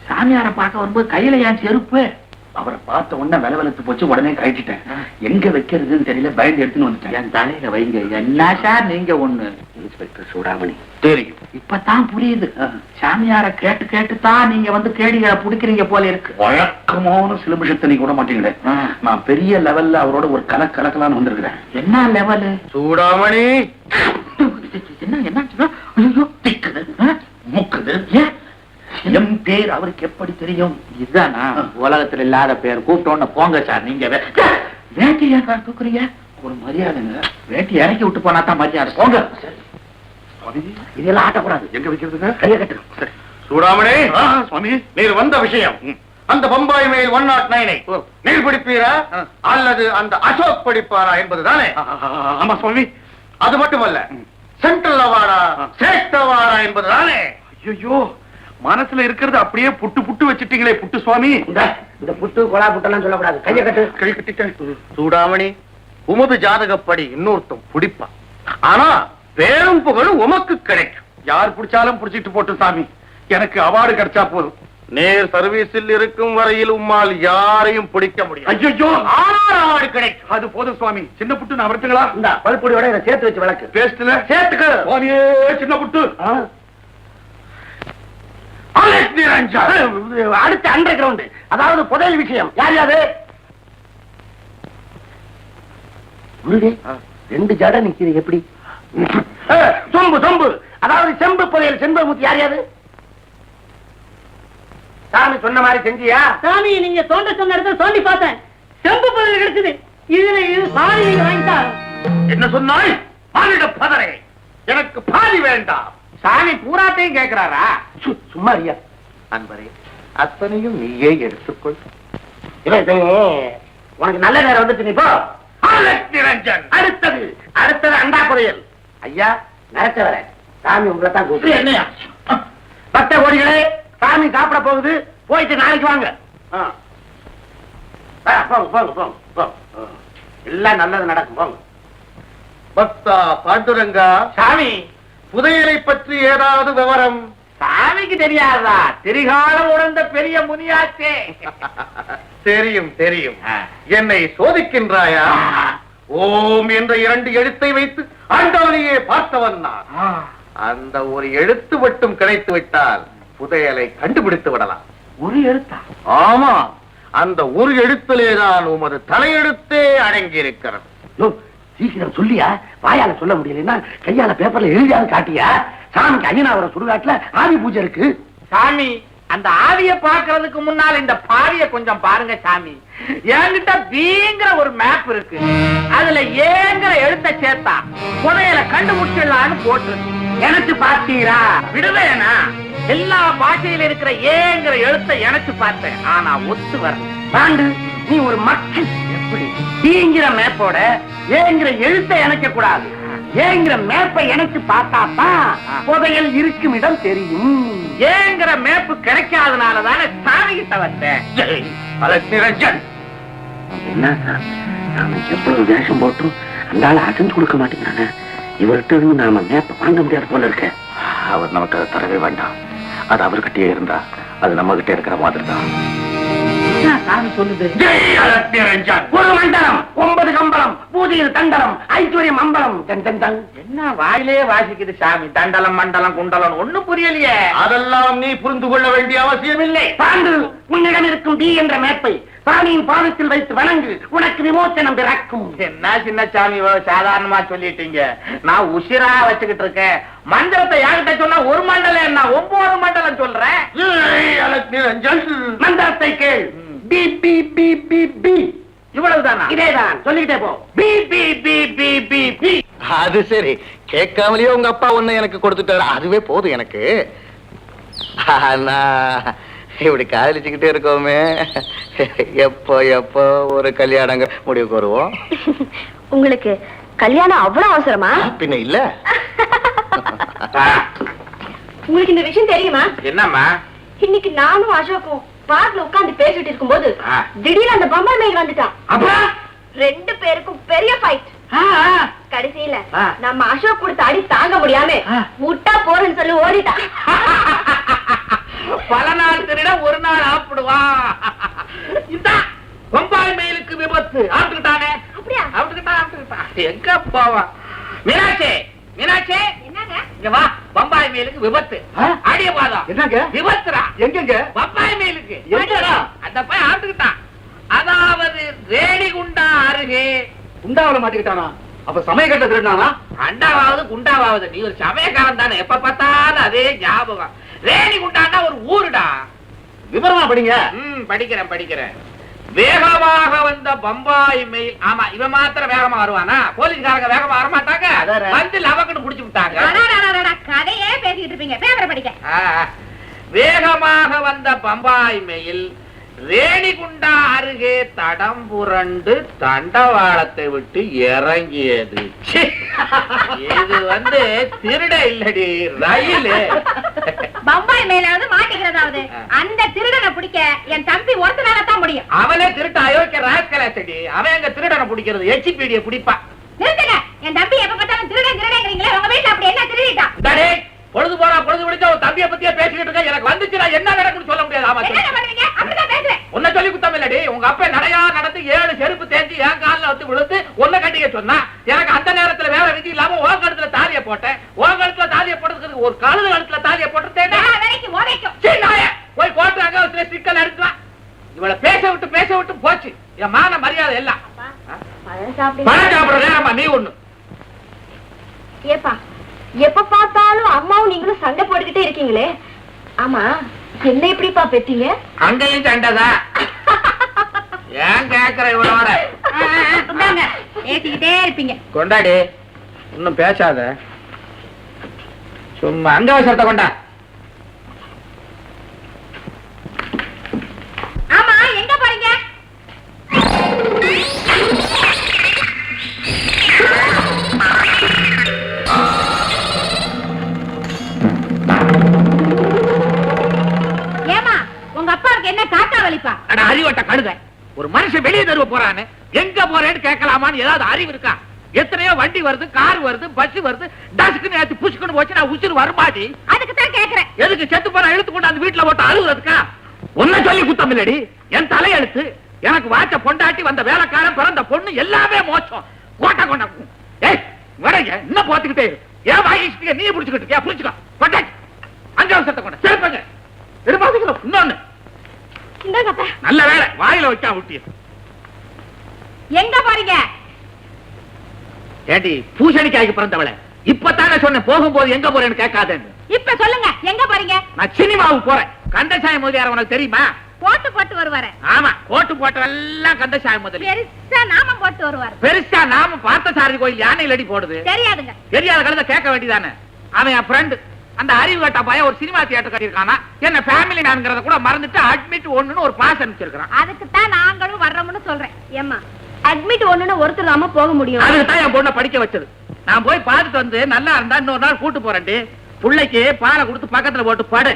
[SPEAKER 2] சாமியார பார்க்க வரும்போது கையில ஏன் செருப்பு? அவரை பார்த்த உடனே வெலவெலத்து போச்சு, உடனே கழட்டிட்டேன். எங்க வைக்கிறதுன்னு தெரியல, பயந்து எடுத்துன்னு வந்துட்டேன். என் தலையில வைங்க. என்ன சார் நீங்க ஒண்ணு? இன்ஸ்பெக்டர் சூடாமணி.
[SPEAKER 8] தெரியும்.
[SPEAKER 2] இப்பதான் புரியுது. சாமியார கேட்டு கேட்டுதான் நீங்க வந்து கேடிகளை புடிக்கிறீங்க போல இருக்கு.
[SPEAKER 8] வழக்கமான சிலமிஷத்தை நீ கூட மாட்டீங்களே.
[SPEAKER 2] நான் பெரிய லெவல்ல அவரோட ஒரு கலக்கலான்னு வந்திருக்கிறேன். என்ன லெவலு?
[SPEAKER 8] சூடாமணி.
[SPEAKER 2] என்ன என்ன? ஐயோ, திக்குது, முக்குது. என் பேர் அவருக்கு எப்படி தெரியும்? இதுதானா உலகத்துல இல்லாத பேர்? கூப்பிட்டோன்னு போங்க சார். நீங்க வேட்டியா தூக்குறீங்க? ஒரு மரியாதைங்க. வேட்டி இறக்கி விட்டு போனா தான் மரியாதை. போங்க.
[SPEAKER 3] இதெல்லாம் ஆட்டக்கூடாது.
[SPEAKER 8] எங்க வைக்கிறதுங்க?
[SPEAKER 3] கையை கட்டணும்.
[SPEAKER 8] சரி. சூடாமணி. சுவாமி, நீர் வந்த விஷயம். அந்த பம்பாய் மேல் 109 நீர் பிடிப்பீரா அல்லது அந்த அசோக் படிப்பாரா என்பதுதானே?
[SPEAKER 6] ஆமா சுவாமி.
[SPEAKER 8] அது மட்டுமல்ல, சென்ட்ரல் அவார்டா ஸ்டேட் அவார்டா என்பதுதானே?
[SPEAKER 6] ஐயோ, மனசுல இருக்கிறது அப்படியே புட்டு புட்டு வச்சிட்டீங்களே புட்டு சுவாமி.
[SPEAKER 3] இந்த புட்டு கொலா புட்டெல்லாம் சொல்லக்கூடாது. கையை கட்டு.
[SPEAKER 6] கை கட்டிட்டேன்.
[SPEAKER 8] சூடாமணி, உமது ஜாதகப்படி இன்னொருத்தம் பிடிப்பான். ஆனா பேரும் புகழும் உமக்கு கிடைக்கும்.
[SPEAKER 6] யார் பிடிச்சாலும் பிடிச்சிட்டு போட்டு சாமி, எனக்கு அவார்டு கிடைச்சா போதும்.
[SPEAKER 8] நேர் சர்வீஸில் இருக்கும் வரையில் உம்மால் யாரையும் பிடிக்க முடியும்.
[SPEAKER 6] ஐயோ,
[SPEAKER 8] அவார்டு கிடைக்கும்.
[SPEAKER 6] அது போதும் சுவாமி. சின்ன புட்டு நான் வரட்டுங்களா?
[SPEAKER 3] இந்த பல்பொடியோட இதை சேர்த்து வச்சு வளர்க்கு.
[SPEAKER 6] பேஸ்ட்ல
[SPEAKER 3] சேர்த்துக்கு.
[SPEAKER 6] சுவாமியே, சின்ன புட்டு.
[SPEAKER 8] அலக் நிரஞ்சன்.
[SPEAKER 3] அடுத்த அண்டர் கிரவுண்ட், அதாவது புதையல் விஷயம். யார் யாரு? குருவே, 2 ஜட நிக்கிறது எப்படி? சொம்பு சொம்பு, அதாவது செம்பு புதையல். செம்பமுத்தி யார் யாரு? சாமி சொன்ன மாதிரி செஞ்சியா?
[SPEAKER 7] சாமி, நீங்க தோண்ட சொன்ன இடத்துல தோண்டி பார்த்தேன், செம்பு பதில் கிடைச்சது. இதுல இது பாதி நீங்க வாங்கிட்டா.
[SPEAKER 8] என்ன சொன்னாய்? பாலிட பதரே, எனக்கு பாதி வேண்டாம்.
[SPEAKER 9] சாமி பூராத்தையும் கேட்கிறாரா?
[SPEAKER 3] சும்மா ஐயா.
[SPEAKER 8] அன்பரே, அத்தனையும் நீயே எடுத்துக்கொள்.
[SPEAKER 3] உனக்கு நல்ல நேரம் வந்துட்டு நீ போ.
[SPEAKER 8] அலக் நிரஞ்சன்.
[SPEAKER 3] அடுத்தது அண்டா புதையல். ஐயா, நடத்த வர சாமி உங்களை தான் கூப்பிட்டு.
[SPEAKER 8] என்னையா?
[SPEAKER 3] பக்த கோடிகளே, சாமி சாப்பிட போகுது, போயிட்டு நாளைக்கு வாங்க. போங்க போங்க போங்க போங்க. எல்லாம் நல்லது நடக்கும். போங்க.
[SPEAKER 8] பக்தா பாண்டுரங்கா,
[SPEAKER 3] சாமி,
[SPEAKER 8] புதையலை பற்றி ஏதாவது விவரம்?
[SPEAKER 9] சாமிக்கு தெரியாதா? திரிகாலம் உணர்ந்த பெரிய முனியாச்சே.
[SPEAKER 8] தெரியும் தெரியும். என்னை சோதிக்கின்றாயா? ஓம் என்ற 2 எழுத்தை வைத்து ஆண்டவனையே பார்த்தவன் நான். அந்த ஒரு எழுத்து மட்டும் கிடைத்து விட்டால் புதையலை கண்டுபிடித்து விடலாம்.
[SPEAKER 3] ஒரு எழுத்தா?
[SPEAKER 8] ஆமா, அந்த ஒரு எழுத்திலேதான் உமது தலையெழுத்தே அடங்கி இருக்கிறது.
[SPEAKER 3] சீக்கிரம் சொல்லியா? வாயால சொல்ல முடியலன்னா கையால பேப்பர்ல எழுதியாவது காட்டியா? சாமிக்கு ஐயனாவர சுடுகாட்டுல ஆவி பூஜை இருக்கு.
[SPEAKER 9] சாமி, அந்த ஆவிய பாக்குறதுக்கு முன்னால் இந்த பாவிய கொஞ்சம் பாருங்க சாமி. என்கிட்ட பீங்கிற ஒரு மேப் இருக்கு. அதுல ஏங்கிற எழுத்த சேர்த்தா புதையல கண்டுபிடிச்சிடலான்னு போட்டு எனக்கு பார்த்தீரா? விடுவேனா? எல்லா பாஷையில இருக்கிற ஏங்கிற எழுத்த எனக்கு பார்த்தேன், ஆனா ஒத்து வர.
[SPEAKER 3] பாண்டு, நீ ஒரு மக்கள். எப்படி தீங்கிற மேப்போட ஏங்கிற எழுத்தை இணைக்க கூடாது. ஏங்கிற மேப்பை இணைச்சு பார்த்தாதான் புதையல் இருக்கும் இடம் தெரியும்.
[SPEAKER 9] ஏங்கிற மேப்பு கிடைக்காதனாலதானே சாமி கிட்ட வந்தேன்.
[SPEAKER 8] அலக் நிரஞ்சன்,
[SPEAKER 3] என்ன சார், நாம எவ்வளவு வேஷம் போட்டும் அந்த ஆளை அசைஞ்சு கொடுக்க மாட்டேங்கிறாங்க. இவர்கிட்ட இருந்து நாம மேப்பை வாங்க முடியாது போல இருக்க.
[SPEAKER 8] அவர் நமக்கு அதை தரவே வேண்டாம். அது அவர்கிட்டயே இருந்தா அது நம்ம கிட்ட இருக்கிற மாதிரி தான்.
[SPEAKER 9] சாமி சொல்லுது.
[SPEAKER 3] ஜெய் அலட்சிய ரஞ்சன். ஒரு மண்டலம் 9 கம்பளம் பூஜையில் தண்டலம் ஐஸ்வர்யம் அம்பலம் தன் தன் தன்.
[SPEAKER 9] என்ன வாயிலே வாசிக்குது சாமி? தண்டலம் மண்டலம் குண்டலம் ஒண்ணும் புரியலையே.
[SPEAKER 8] அதெல்லாம் நீ புரிந்து கொள்ள வேண்டிய அவசியம் இல்லை.
[SPEAKER 3] பாண்டு உன்னிடம் இருக்கும் டி என்ற மேப்பை சாமியின் பாதத்தில் வைத்து வணங்கு, உனக்கு விமோசனம் பிறக்கும்.
[SPEAKER 9] என்ன சின்ன சாமி சாதாரணமா சொல்லிட்டீங்க? நான் உசிரா வச்சுக்கிட்டு இருக்கேன். மண்டலத்தை யார்கிட்ட சொன்னா ஒரு மண்டலம் என்ன 9 மண்டலம் சொல்றேன்.
[SPEAKER 8] ஜெய் அலட்சிய ரஞ்சன்.
[SPEAKER 3] மந்திரத்தை கேள். பி பி பி பி பி.
[SPEAKER 9] இவ்வளவுதானா?
[SPEAKER 3] இதேதான், சொல்லிக்கிட்டே போ. பி பி பி பி பி பி.
[SPEAKER 6] அது சரி, கேட்காமலேயே உங்க அப்பா ஒண்ணு எனக்கு கொடுத்துட்டாரு, அதுவே போதும் எனக்கு. நான் இப்படி காதலிச்சுக்கிட்டே இருக்கோமே, எப்போ எப்போ ஒரு கல்யாணங்க முடிவுக்கு வருவோம்?
[SPEAKER 7] உங்களுக்கு கல்யாணம் அவ்வளவு அவசரமா?
[SPEAKER 6] பின்ன இல்ல.
[SPEAKER 7] உங்களுக்கு இந்த விஷயம் தெரியுமா?
[SPEAKER 9] என்னம்மா?
[SPEAKER 7] இன்னைக்கு நானும் அசோக்கும் பார்க்ல உட்கார்ந்து பேசிட்டு இருக்கும்போது திடீர்னு அந்த பம்பர் மேல் வந்துட்டான்.
[SPEAKER 3] அப்புறம்
[SPEAKER 7] 2 பேருக்கும் பெரிய ஃபைட். கடைசியில நம்ம அசோக் கொடுத்த அடி தாங்க முடியாம முட்டா போறேன்னு சொல்லி ஓடிட்டான்.
[SPEAKER 9] பல நாள் திருட ஒரு நாள் ஆப்பிடுவான். இந்த பம்பாய் மேலுக்கு விபத்து ஆப்பிட்டுட்டானே.
[SPEAKER 7] அப்படியா?
[SPEAKER 9] ஆப்பிட்டுக்கிட்டான். எங்க போவா? மீனாட்சி, மீனாட்சி,
[SPEAKER 7] என்னங்க?
[SPEAKER 9] இங்க வா. பம்பாய் மேலுக்கு விபத்து. அடிய பாதம்.
[SPEAKER 6] என்னங்க?
[SPEAKER 9] விபத்துடா.
[SPEAKER 6] எங்கங்க?
[SPEAKER 9] பம்பாய் மேலுக்கு.
[SPEAKER 6] எங்கடா?
[SPEAKER 9] அந்த பையன் ஆப்பிட்டுக்கிட்டான். அதாவது ரேணிகுண்டா அருகே.
[SPEAKER 6] குண்டாவில மாட்டிக்கிட்டானா? அப்ப சமயக்கட்ட திருடானா?
[SPEAKER 9] அண்டாவாவது குண்டாவாவது நீ ஒரு சமயக்காரன் தானே, எப்ப பார்த்தாலும் அதே ஞாபகம். ரேணிகுண்டான்னா ஒரு ஊருடா.
[SPEAKER 6] விவரமா படிங்க.
[SPEAKER 9] படிக்கிறேன். வேகமாக வந்த பம்பாய் மெயில். ஆமா, இவன் மாத்திரம் வேகமா வருவானா? போலீஸ்காரங்க வேகமா வர மாட்டாங்க. வந்து லவக்குன்னு புடிச்சு விட்டாங்க.
[SPEAKER 7] கதையே பேசிட்டு இருப்பீங்க, பேப்பரை படிக்க.
[SPEAKER 9] வேகமாக வந்த பம்பாய் மெயில் ரேணிகுண்டா அருகே தடம் புரண்டு தண்டவாளத்தை விட்டு இறங்கியது. இது திருட இல்லடி, ரயிலு.
[SPEAKER 7] பம்பாய் மேலாவது மாட்டிக்கிறதாவது அந்த திருடனை பிடிக்க என் தம்பி ஒருத்தனாலதான் முடியும்.
[SPEAKER 9] அவனே திருட்ட அயோக்கிய ராஸ்கலாச்சடி. அவன் எங்க திருடனை பிடிக்கிறது? எச்சிபீடிய பிடிப்பா.
[SPEAKER 7] நிறுத்துங்க. என் தம்பி எப்ப பார்த்தாலும் திருடங்கிறீங்களே, உங்க வீட்டுல அப்படி என்ன திருடிட்டான்?
[SPEAKER 9] பொழுது போனா பொழுது முடிஞ்சா ஒரு தம்பியை பத்தியே பேசிக்கிட்டு இருக்க. எனக்கு வந்துச்சு, நான் என்ன நடக்குன்னு சொல்ல முடியாது. ஆமா, உன்னை சொல்லி குத்தம் இல்லடி. உங்க அப்பா நடையா நடந்து 7 செருப்பு தேஞ்சி என் காலில் வந்து விழுந்து உன்னை கட்டிக்க சொன்னா, எனக்கு அந்த நேரத்துல வேற விதி இல்லாம ஓ கழுத்துல தாலிய போட்டேன். ஓ கழுத்துல தாலிய போட்டதுக்கு ஒரு கழுது கழுத்துல தாலிய போட்டுட்டேன். போய் கோட்டு அங்க சிக்கல் எடுக்கலாம். இவளை பேச விட்டு போச்சு என் மான மரியாதை எல்லாம். பழம் சாப்பிடுற நேரமா நீ ஒண்ணு.
[SPEAKER 7] ஏப்பா, எப்ப பார்த்தாலும் அம்மாவும் நீங்களும் சண்டை போட்டுக்கிட்டே இருக்கீங்களே, ஆமா என்ன எப்படிப்பா பெத்தீங்க?
[SPEAKER 9] அங்கேயும் சண்டைதான். ஏன் கேக்குற இவளோட?
[SPEAKER 7] ஏத்திக்கிட்டே இருப்பீங்க.
[SPEAKER 9] கொண்டாடி, இன்னும் பேசாத. சும்மா அங்க அவசரத்தை கொண்டா.
[SPEAKER 7] ஆமா, எங்க போறீங்க? ஏமா, உங்க அப்பாவுக்கு என்ன காக்கா வலிப்பா?
[SPEAKER 9] அறிவட்ட கழுத. ஒரு மனுஷன் வெளியே தருவ போறான்னு எங்க போறேன்னு கேட்கலாமான்னு ஏதாவது அறிவு இருக்கா? எத்தனையோ வண்டி வருது, கார் வருது, பஸ் வருது. டஸ்க்கு நேத்து புஷ்குன்னு போச்சு, நான் உசுறு வருமாடி.
[SPEAKER 7] அதுக்கு தான் கேக்குறேன்.
[SPEAKER 9] எதுக்கு செத்து போற இழுத்து கொண்டு அந்த வீட்டுல போட்டு அழுகுறதுக்கா? ஒன்ன சொல்லி குத்தம் இல்லடி, என் தலையெழுத்து. எனக்கு வாச்ச பொண்டாட்டி, வந்த வேலைக்காரன், பிறந்த பொண்ணு எல்லாமே மோசம். கோட்டை கொண்டா. ஏய் வரங்க, இன்னும் போத்துக்கிட்டே ஏன் வாங்கிட்டு நீ புடிச்சுக்கிட்டு புடிச்சுக்கோ. கொண்டாட்டி 5 வருஷத்தை கொண்ட சேர்ப்பாங்க. எதிர்பார்த்துக்கிறோம். இன்னொன்னு நல்ல வேலை வாயில வைக்கா விட்டிய.
[SPEAKER 7] எங்க போறீங்க?
[SPEAKER 9] ஏடி பூசணிக்காய்க்கு பிறந்தவளை, இப்பதானே சொன்னேன் போகும்போது எங்க போறேன்னு கேட்காதேன்னு.
[SPEAKER 7] இப்ப சொல்லுங்க, எங்க போறீங்க?
[SPEAKER 9] நான் சினிமாவுக்கு போறேன். கந்தசாமி முதலியார் உனக்கு தெரியுமா?
[SPEAKER 7] போட்டு வருவாரு.
[SPEAKER 9] ஆமா, கோட்டு போட்டவெல்லாம் கந்தசாமி முதலி.
[SPEAKER 7] பெருசா நாமம் போட்டு வருவாரு.
[SPEAKER 9] பெருசா நாம பார்த்த சாரதி கோயில் யானையில் அடி போடுது.
[SPEAKER 7] தெரியாதுங்க.
[SPEAKER 9] தெரியாத கழுத கேட்க வேண்டியதானே. அவன் என் ஃப்ரெண்டு. அந்த அறிவு கட்ட பையன் ஒரு சினிமா தியேட்டர் கட்டியிருக்கானா. என்ன ஃபேமிலி மேன்ங்கிறத கூட மறந்துட்டு அட்மிட் 1ன்னு ஒரு பாஸ் அனுப்பிச்சிருக்கான்.
[SPEAKER 7] அதுக்கு தான் நாங்களும் வர்றோம்னு சொல்றேன். ஏம்மா, அட்மிட் 1ன்னு ஒருத்தர் நாம போக முடியும்.
[SPEAKER 9] அதுக்கு தான் என் பொண்ணை படிக்க வச்சது. நான் போய் பார்த்துட்டு வந்து நல்லா இருந்தா இன்னொரு நாள் கூட்டு போறேன்டி. பிள்ளைக்கு பாலை கொடுத்து பக்கத்துல போட்டு படு.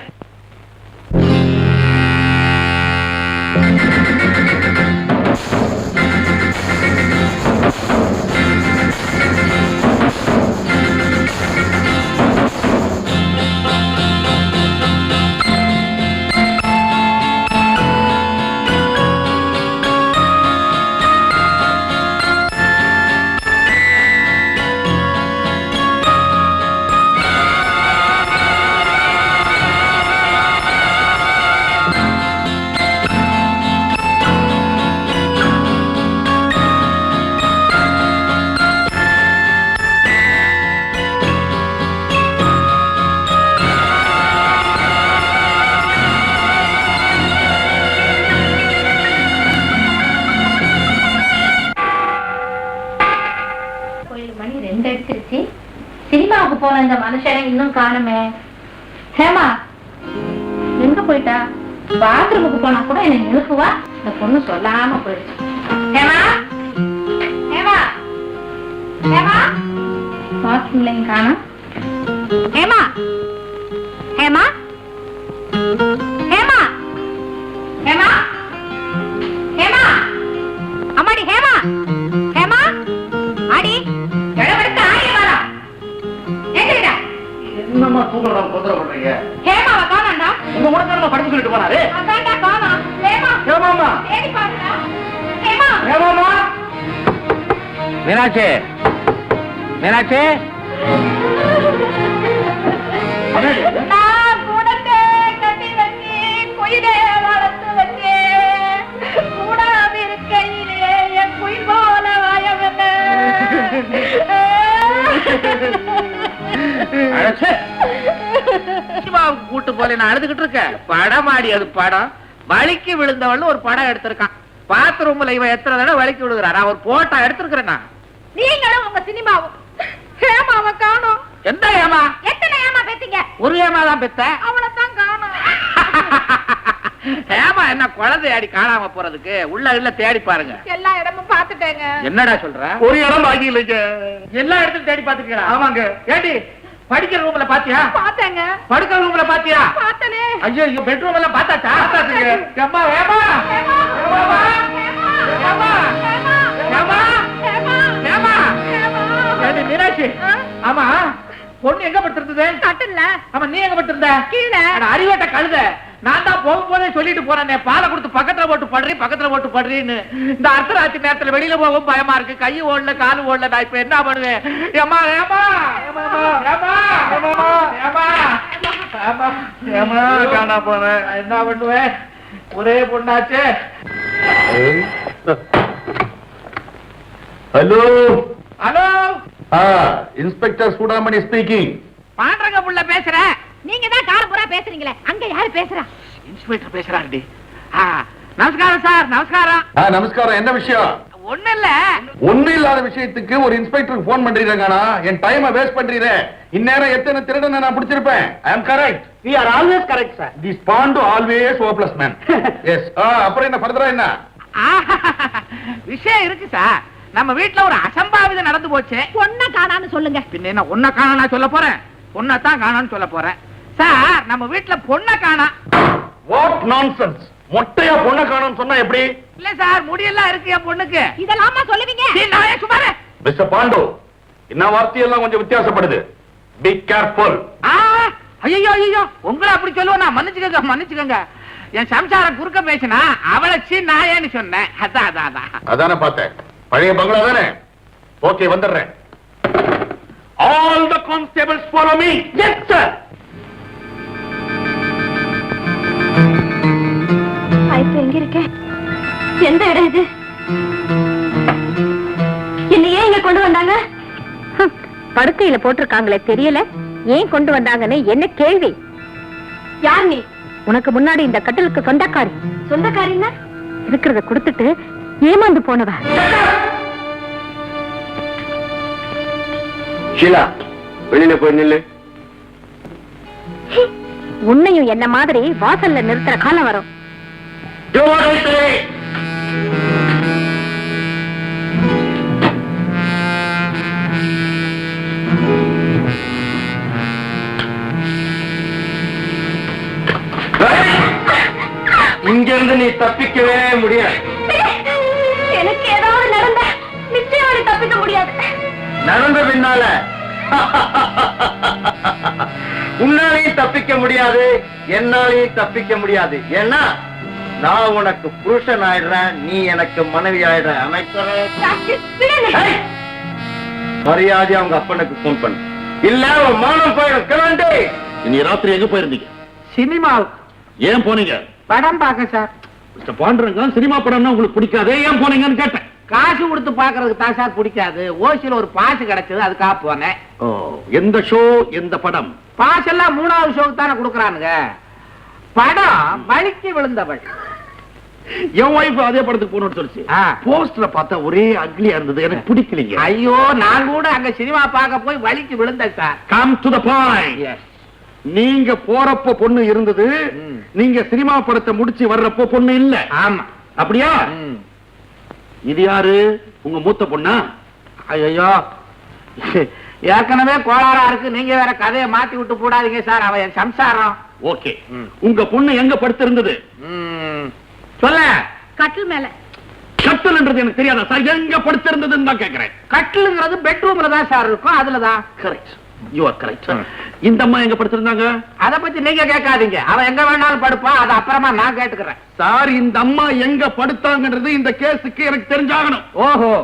[SPEAKER 7] போன இந்த மனுஷனை இன்னும் காணுமே. ஹேமா எங்க போயிட்டா? பாத்ரூமுக்கு போனா கூட என்னை நிறுத்துவா. இந்த பொண்ணு சொல்லாம போயிடுச்சு. ஹேமா ஹேமா ஹேமா பாத்ரூம்லையும் காணும். ஹேமா ஹேமா ஹேமா ஹேமா ஹேமா அம்மாடி ஹேமா ஹேமா ஆடி எழவெடுத்து ஆடி வரா. எங்கடா?
[SPEAKER 8] என்னம்மா தூங்குறோம் தொந்தரவு பண்றீங்க?
[SPEAKER 7] ஹேமாவை காணோம்டா.
[SPEAKER 8] உங்க கூட தான் படிச்சு சொல்லிட்டு போனாரு.
[SPEAKER 7] அதான்டா காணோம். ஹேமா
[SPEAKER 8] ஏமாமா
[SPEAKER 7] தேடி பாருடா. ஹேமா
[SPEAKER 8] ஏமாமா
[SPEAKER 9] மீனாட்சி மீனாட்சி
[SPEAKER 7] நான் கூடத்தை கட்டி வச்சு குயிலே வளர்த்து வச்சு கூடாம இருக்கையிலே என் குயில் போல வாயவன
[SPEAKER 9] கூட்டு போல நான் அழுதுகிட்டு இருக்கேன். படமாடி அது படம். வலிக்கு விழுந்தவள் ஒரு படம் எடுத்திருக்கான். பாத்ரூம்ல இவன் எத்தனை தடவை வலிக்கு விழுகிறான். நான் ஒரு போட்டோ எடுத்திருக்கிறேன். நான்
[SPEAKER 7] நீங்களும் உங்க சினிமாவும் ஹேமாவை காணோம்.
[SPEAKER 9] எந்த ஏமா?
[SPEAKER 7] எத்தனை ஏமா பெத்தீங்க?
[SPEAKER 9] ஒரு ஏமா தான் பெத்த.
[SPEAKER 7] அவளைத்தான் காணோம்.
[SPEAKER 9] ஏமா என்ன குழந்தை அடி காணாம போறதுக்கு உள்ள இல்ல தேடி பாருங்க.
[SPEAKER 7] எல்லா இடமும் பாத்துட்டேங்க.
[SPEAKER 9] என்னடா சொல்ற?
[SPEAKER 8] ஒரு இடம் பாக்கி இல்லைங்க.
[SPEAKER 9] எல்லா இடத்துக்கும் தேடி பாத்துக்கலாம்.
[SPEAKER 8] ஆமாங்க.
[SPEAKER 9] ஏடி படிக்கிற ரூம்ல பாத்தியா?
[SPEAKER 7] பாத்தேங்க.
[SPEAKER 9] படுக்கிற ரூம்ல பாத்தியா?
[SPEAKER 7] பாத்தனே.
[SPEAKER 9] ஐயோ பெட்ரூம் எல்லாம் பார்த்தாச்சா?
[SPEAKER 8] பார்த்தாச்சுங்க.
[SPEAKER 9] ஏம்மா ஏமா ஏமா ஏமா ஏமா ஏமா ஏடி மீனாட்சி. ஆமா பொண்ணு எங்க படுத்திருந்தது?
[SPEAKER 7] கட்டல.
[SPEAKER 9] ஆமா நீ எங்க படுத்திருந்த?
[SPEAKER 7] கீழே.
[SPEAKER 9] அறிவட்ட கழுத. நான் தான் போகும்போதே சொல்லிட்டு போறேன், பாலை கொடுத்து பக்கத்துல போட்டு படுறீன்னு. இந்த அர்த்தராத்திரி நேரத்துல வெளியில போகவும் பயமா இருக்கு. கை ஓடல காலு ஓடல. நான் இப்ப என்ன பண்ணுவேன்? ஏமா ஏமா ஏமா காணா போனேன். என்ன பண்ணுவேன்? ஒரே பொண்ணாச்சு.
[SPEAKER 8] Hello
[SPEAKER 9] hello
[SPEAKER 8] inspector Chudamani speaking.
[SPEAKER 9] பாண்டரங்க புள்ள பேசுற.
[SPEAKER 7] நீங்க தான் காரபுரா பேசுறீங்களே, அங்க யாரு பேசுறா?
[SPEAKER 9] இன்ஸ்பெக்டர் பேசுறாருடி. நமஸ்காரம் சார். நமஸ்காரம்.
[SPEAKER 8] நமஸ்காரம். என்ன விஷயம்?
[SPEAKER 9] ஒண்ணு இல்ல.
[SPEAKER 8] ஒண்ணு இல்லாத விஷயத்துக்கு ஒரு இன்ஸ்பெக்டருக்கு போன் பண்றீங்கண்ணா. என் டைமை வேஸ்ட் பண்றீங்க. இந்நேரம் எத்தனை திருடனை நான் பிடிச்சிருப்பேன். ஐ அம் correct.
[SPEAKER 3] We are always correct, sir.
[SPEAKER 8] This Pandu always hopeless man. Yes. அப்புறம் என்ன ஃபர்தரா என்ன?
[SPEAKER 9] விஷயம் இருக்கு சார். நம்ம வீட்டுல ஒரு அசம்பாவிதம் நடந்து போச்சு.
[SPEAKER 7] பொண்ண காணான்னு சொல்லுங்க.
[SPEAKER 9] பின்ன என்ன ஒன்ன காணா சொல்ல போறேன்? பொண்ணத்தான் காணான்னு சொல்ல போறேன். சார் நம்ம வீட்டுல பொண்ண காணா.
[SPEAKER 8] What nonsense. மொட்டையா பொண்ணை காணோம்னு சொன்னா எப்படி?
[SPEAKER 9] இல்ல சார் முடியெல்லாம் இருக்கு என் பொண்ணுக்கு.
[SPEAKER 7] இதெல்லாமா சொல்லுவீங்க?
[SPEAKER 9] சுமாரே
[SPEAKER 8] மிஸ்டர் பாண்டு, என்ன வார்த்தையெல்லாம் கொஞ்சம் வித்தியாசப்படுது. Be careful.
[SPEAKER 9] ஐயோ ஐயோ உங்களை அப்படி சொல்லுவேன். மன்னிச்சுக்கங்க. என் சம்சாரம் குறுக்க பேசினா அவளை நாயேன்னு சொன்னேன்.
[SPEAKER 8] அதானே பார்த்தேன். பழைய பங்களா தானே? ஓகே வந்துடுறேன். All the constables follow me.
[SPEAKER 3] Yes, sir.
[SPEAKER 7] இப்ப எங்க இருக்க? எந்த இடம் இது? என்னையே இங்க கொண்டு வந்தாங்க? படுக்கையில போட்டிருக்காங்களே தெரியல. ஏன் கொண்டு வந்தாங்கன்னு என்ன கேள்வி? யார் நீ? உனக்கு முன்னாடி இந்த கட்டிலுக்கு சொந்தக்காரி. சொந்தக்காரின்னா இருக்கிறத கொடுத்துட்டு ஏமாந்து போனவ.
[SPEAKER 6] ஷீலா, வெளியில போய் நில்லு.
[SPEAKER 7] உன்னையும் என்ன மாதிரி வாசல்ல நிறுத்துற காலம் வரும்.
[SPEAKER 6] Do what I say. இங்க இருந்து நீ தப்பிக்கவே முடியாது.
[SPEAKER 7] எனக்கு ஏதாவது நடந்த நிச்சயம் தப்பிக்க முடியாது.
[SPEAKER 6] நடந்த பின்னால உன்னாலையும் தப்பிக்க முடியாது, என்னாலையும் தப்பிக்க முடியாது. ஏன்னா நான் உனக்கு புருஷன் ஆயிடுறேன், நீ எனக்கு மனைவி ஆயிடுற. மரியாதை அவங்க அப்பனுக்கு போன் பண்ணு, இல்ல அவன் மானம் போயிடும். கிளம்பி.
[SPEAKER 8] நீ ராத்திரி எங்க போயிருந்தீங்க?
[SPEAKER 9] சினிமாவுக்கு.
[SPEAKER 8] ஏன் போனீங்க?
[SPEAKER 9] படம் பார்க்க சார்.
[SPEAKER 8] மிஸ்டர் பாண்டுரங்கன், சினிமா படம்னா உங்களுக்கு பிடிக்காதே, ஏன் போனீங்கன்னு கேட்டேன்.
[SPEAKER 9] காசு கொடுத்து பாக்குறதுக்கு தான் சார் பிடிக்காது. ஓசியில ஒரு பாசு கிடைச்சது, அதுக்காக போனேன்.
[SPEAKER 8] ஓ, எந்த ஷோ எந்த படம்?
[SPEAKER 9] பாஸ் எல்லாம் 3வது ஷோக்கு தானே கொடுக்கறானுங்க. படம் வலிக்கு விழுந்தவள்.
[SPEAKER 8] என் வைஃப் அதே படத்துக்கு போகணும்னு சொல்லிச்சு. போஸ்டர்ல பார்த்தா ஒரே அக்லியா இருந்தது, எனக்கு பிடிக்கலைங்க.
[SPEAKER 9] ஐயோ, நான் கூட அங்க சினிமா பார்க்க போய் வலிக்கு விழுந்தேன் sir.
[SPEAKER 8] Come to the point. நீங்க போறப்போ பொண்ணு இருந்தது, நீங்க சினிமா படத்தை முடிச்சு வர்றப்போ பொண்ணு இல்ல.
[SPEAKER 9] ஆமா.
[SPEAKER 8] அப்படியா? இது யாரு? உங்க மூத்த பொண்ணா?
[SPEAKER 9] ஐயோ, ஏற்கனவே கோளாரா இருக்கு, நீங்க வேற கதையை மாத்தி விட்டு போடாதீங்க சார். அவன் என் சம்சாரம்.
[SPEAKER 8] ஓகே. உங்க பொண்ணு எங்க படுத்திருந்தது?
[SPEAKER 9] சொல்ல.
[SPEAKER 7] கட்டில் மேல.
[SPEAKER 8] கட்டில்ன்றது எனக்கு தெரியாதா சார்? எங்க படுத்திருந்ததுன்னு தான் கேக்குறேன்.
[SPEAKER 9] கட்டிலுங்கிறது பெட்ரூம்ல தான் சார் இருக்கும், அதுலதான்.
[SPEAKER 8] Correct, you are correct. இந்த அம்மா எங்க படுத்திருந்தாங்க?
[SPEAKER 9] அத பத்தி நீங்க கேட்காதீங்க, அவன் எங்க வேணாலும் படுப்பான், அது அப்புறமா நான் கேட்டுக்கிறேன்.
[SPEAKER 8] சார், இந்த அம்மா எங்க படுத்தாங்கன்றது இந்த கேஸுக்கு எனக்கு தெரிஞ்சாகணும்.
[SPEAKER 9] ஓஹோ,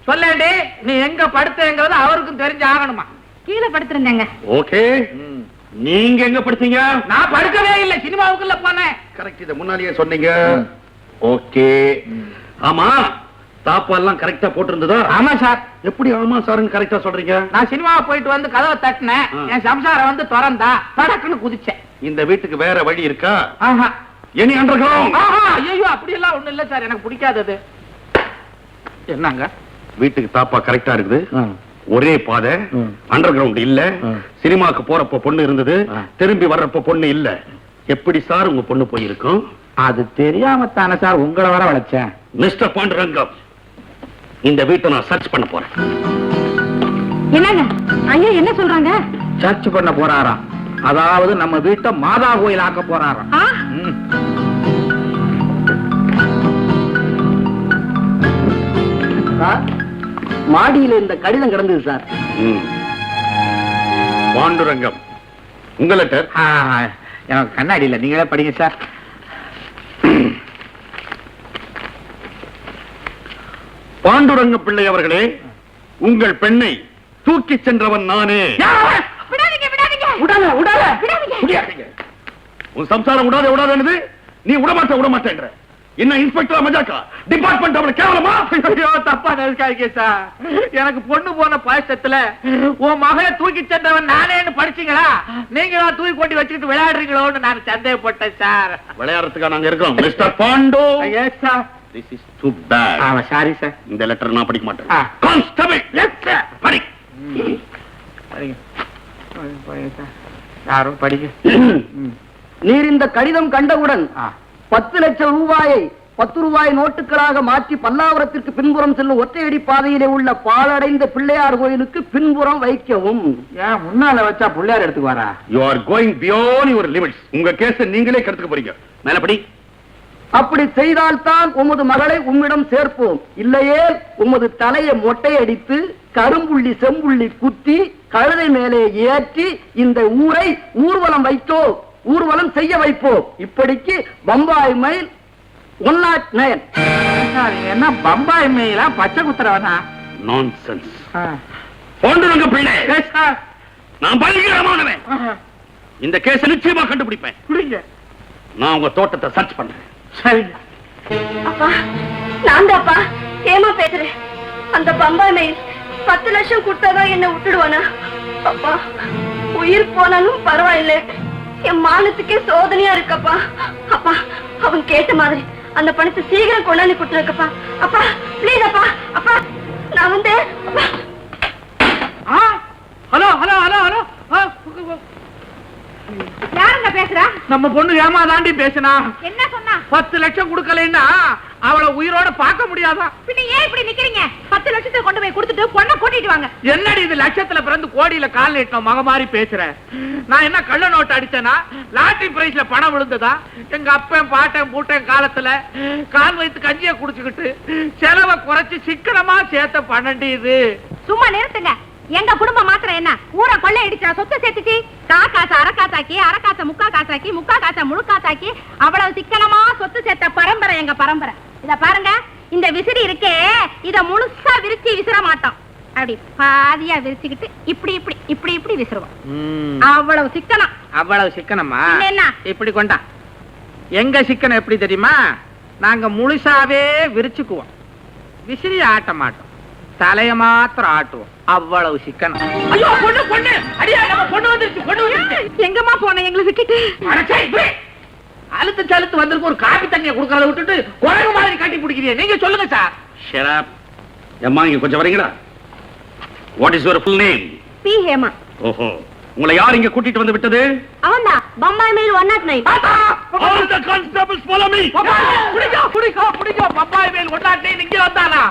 [SPEAKER 9] சொல்லேண்டி, நீ எங்க படுத்தேங்கிறது அவருக்கும் தெரிஞ்சு ஆகணுமா?
[SPEAKER 7] கீழே படுத்திருந்தேங்க.
[SPEAKER 8] ஓகே, நீங்க எங்க படுத்தீங்க?
[SPEAKER 9] நான் படுக்கவே இல்லை, சினிமாவுக்குள்ள போனேன்.
[SPEAKER 8] கரெக்ட், இத முன்னாடியே சொன்னீங்க. ஓகே. ஆமா, தாப்பால்லாம் கரெக்டா போட்டிருந்ததா?
[SPEAKER 9] ஆமா சார்.
[SPEAKER 8] எப்படி ஆமா சார்னு கரெக்டா சொல்றீங்க?
[SPEAKER 9] நான் சினிமா போயிட்டு வந்து கதவை தட்டினேன், என் சம்சாரம் வந்து திறந்தா, தடக்குன்னு குதிச்சேன்.
[SPEAKER 8] இந்த வீட்டுக்கு வேற வழி இருக்கா?
[SPEAKER 9] ஆஹா.
[SPEAKER 8] Any underground?
[SPEAKER 9] ஐயோ, அப்படி எல்லாம் ஒண்ணு இல்ல சார், எனக்கு பிடிக்காதது. என்னங்க?
[SPEAKER 8] வீட்டுக்கு தாப்பா கரெக்டா இருக்குது, ஒரே பாதை, அண்டர் கிரவுண்ட் இல்ல. சினிமாக்கு போறப்ப பொண்ணு இருந்தது, திரும்பி வர்றப்ப பொண்ணு இல்ல. எப்படி சார் உங்க பொண்ணு போயிருக்கும்?
[SPEAKER 9] அது தெரியாம தானே சார் உங்களை வர வளைச்சேன்.
[SPEAKER 8] மிஸ்டர் பாண்டுரங்கம், இந்த வீட்டை நான் சர்ச் பண்ண போறேன்.
[SPEAKER 7] என்னங்க ஐயா என்ன சொல்றாங்க?
[SPEAKER 9] சர்ச் பண்ண போறாராம், அதாவது நம்ம வீட்டை மாதா கோயில் ஆக்க போறாராம்.
[SPEAKER 3] மாடியில இந்த கடிதம் கிடந்தது சார்.
[SPEAKER 8] பாண்டுரங்கம், உங்க லெட்டர்.
[SPEAKER 9] எனக்கு கண்ணாடி இல்ல, நீங்களே படிங்க சார்.
[SPEAKER 8] பாண்டுரங்க பிள்ளை அவர்களே, உங்கள் பெண்ணை தூக்கி சென்றவன் நானே. உன் சம்சாரம் விடாத விடாதது நீ விடமாட்டேன்ற என்ன இன்ஸ்பெக்டர் மஜாக்கா? டிபார்ட்மெண்ட் அவரை கேவலமா?
[SPEAKER 9] ஐயோ, தப்பா நினைக்காதீங்க சார். எனக்கு பொண்ணு போன பாயசத்துல உன் மகளை தூக்கி சென்றவன் நானேன்னு படிச்சீங்களா? நீங்க தூக்கி கொண்டு வச்சுக்கிட்டு விளையாடுறீங்களோன்னு நான் சந்தேகப்பட்டேன் சார்.
[SPEAKER 8] விளையாடுறதுக்கா நாங்க இருக்கோம் mister Bond.
[SPEAKER 9] Yes sir.
[SPEAKER 8] This is too bad.
[SPEAKER 9] Sorry sir.
[SPEAKER 8] இந்த லெட்டர் நான் படிக்க மாட்டேன். கான்ஸ்டபிள், எஸ் சார், படி.
[SPEAKER 9] யாரும் படிக்க.
[SPEAKER 3] நீர் இந்த கடிதம் கண்டவுடன் 10 லட்சம் ரூபாயை 10 ரூபாய் நோட்டுகளாக மாற்றி பல்லாவரத்திற்கு பின்புறம் செல்லும் ஒற்றையடி பாதையிலே உள்ள பாழடைந்த பிள்ளையார் கோயிலுக்கு பின்புறம் வைக்கவும்.
[SPEAKER 9] ஏன் முன்னால வச்சா பிள்ளையார் எடுத்துக்கு வரா?
[SPEAKER 8] You are going beyond your limits. உங்க கேஸ நீங்களே கெடுத்துக்க போறீங்க. மேல படி.
[SPEAKER 3] அப்படி செய்தால்தான் உமது மகளை உம்மிடம் சேர்ப்போம், இல்லையே உமது தலையை மொட்டையடித்து கரும்புள்ளி செம்புள்ளி குத்தி கழுதை மேலே ஏற்றி இந்த ஊரை ஊர்வலம் ஊர்வலம் செய்ய வைப்போம். இப்படிக்கு பம்பாய் மைல் 109.
[SPEAKER 9] என்ன பம்பாய் மெயிலா பச்சை குத்துறவனா?
[SPEAKER 8] நான்சென்ஸ். பாண்டுரங்க பிள்ளை, நான் பயங்கரமானவன். இந்த கேஸ நிச்சயமா கண்டுபிடிப்பேன். நான் உங்க தோட்டத்தை சர்ச் பண்றேன்.
[SPEAKER 9] சரி.
[SPEAKER 7] அப்பா, நான் தான்ப்பா ஏமா பேசுறேன். அந்த பம்பாய் மெயில் 10 லட்சம் கொடுத்தாதான் என்ன விட்டுடுவானா? அப்பா, உயிர் போனாலும் பரவாயில்லை, என் மானத்துக்கே சோதனையா இருக்கப்பா. அப்பா, அவன் கேட்ட மாதிரி அந்த பணத்தை சீக்கிரம் கொண்டாந்து கொடுத்துருக்கப்பா. அப்பா பிளீஸ் அப்பா. அப்பா நான் வந்து
[SPEAKER 9] ஹலோ ஹலோ ஹலோ ஹலோ.
[SPEAKER 7] யாருங்க பேசுறா?
[SPEAKER 9] நம்ம பொண்ணு ஏமா தாண்டி பேசினா?
[SPEAKER 7] என்ன சொன்னா?
[SPEAKER 9] 10 லட்சம் கொடுக்கலைன்னா அவளை உயிரோட பார்க்க முடியாதா?
[SPEAKER 7] பின்ன ஏன் இப்படி நிக்கிறீங்க? 10 லட்சத்தை கொண்டு போய் கொடுத்துட்டு பொண்ணை கூட்டிட்டு வாங்க.
[SPEAKER 9] என்னடி இது, லட்சத்துல பிறந்து கோடியில கால் நீட்டணும் மக மாதிரி பேசுறேன். நான் என்ன கள்ள நோட்டு அடிச்சேனா? லாட்டரி பிரைஸ்ல பணம் விழுந்ததா? எங்க அப்பன் பாட்டன் பூட்டன் காலத்துல கால் வைத்து கஞ்சியை குடிச்சுக்கிட்டு செலவை குறைச்சு சிக்கனமா சேர்த்த பணண்டி இது.
[SPEAKER 7] சும்மா நிறுத்துங்க. எங்க குடும்பம் மாத்திரம் என்ன ஊரை கொள்ளை அடிச்சா சொத்து சேர்த்துச்சு? காசை அரக்காத்தாக்கி, அரக்காசை முக்கா காசாக்கி, முக்கா காசை முழுக்காத்தாக்கி, அவ்வளவு சிக்கனமா சொத்து சேர்த்த பரம்பரை எங்க பரம்பரை. இத பாருங்க, இந்த விசிறி இருக்கே, இத முழுசா விரிச்சு விசிற மாட்டோம். அப்படி பாதியா விரிச்சுக்கிட்டு இப்படி இப்படி இப்படி இப்படி விசிறுவோம். அவ்வளவு சிக்கனம்.
[SPEAKER 9] அவ்வளவு சிக்கனமா?
[SPEAKER 7] என்ன
[SPEAKER 9] இப்படி கொண்டா. எங்க சிக்கனம் எப்படி தெரியுமா? நாங்க முழுசாவே விரிச்சுக்குவோம், விசிறி ஆட்ட மாட்டோம், தலைய மாத்திரம் ஆட்டுவோம். அவ்வளவு சிக்கனம். ஐயோ, பொண்ணு பொண்ணு, அடியா நம்ம பொண்ணு வந்துருச்சு, பொண்ணு வந்துருச்சு.
[SPEAKER 7] எங்கம்மா போன எங்களை விட்டுட்டு?
[SPEAKER 9] அழுத்து சலுத்து வந்திருக்கு ஒரு காபி தண்ணியை கொடுக்கறத விட்டுட்டு குரங்கு மாதிரி கட்டி பிடிக்கிறீங்க. நீங்க சொல்லுங்க சார்.
[SPEAKER 2] ஷட் அம்மா இங்க கொஞ்சம் வரீங்களா? What is your full name?
[SPEAKER 7] B Hema.
[SPEAKER 2] ஓஹோ, உங்களை யார் இங்க கூட்டிட்டு வந்து விட்டது?
[SPEAKER 7] அவன்தான் Bombay mail 109.
[SPEAKER 2] All the constables follow me.
[SPEAKER 9] பிடிக்கோ பப்பாய் மேல் ஒட்டாட்டே இங்க வந்தானா?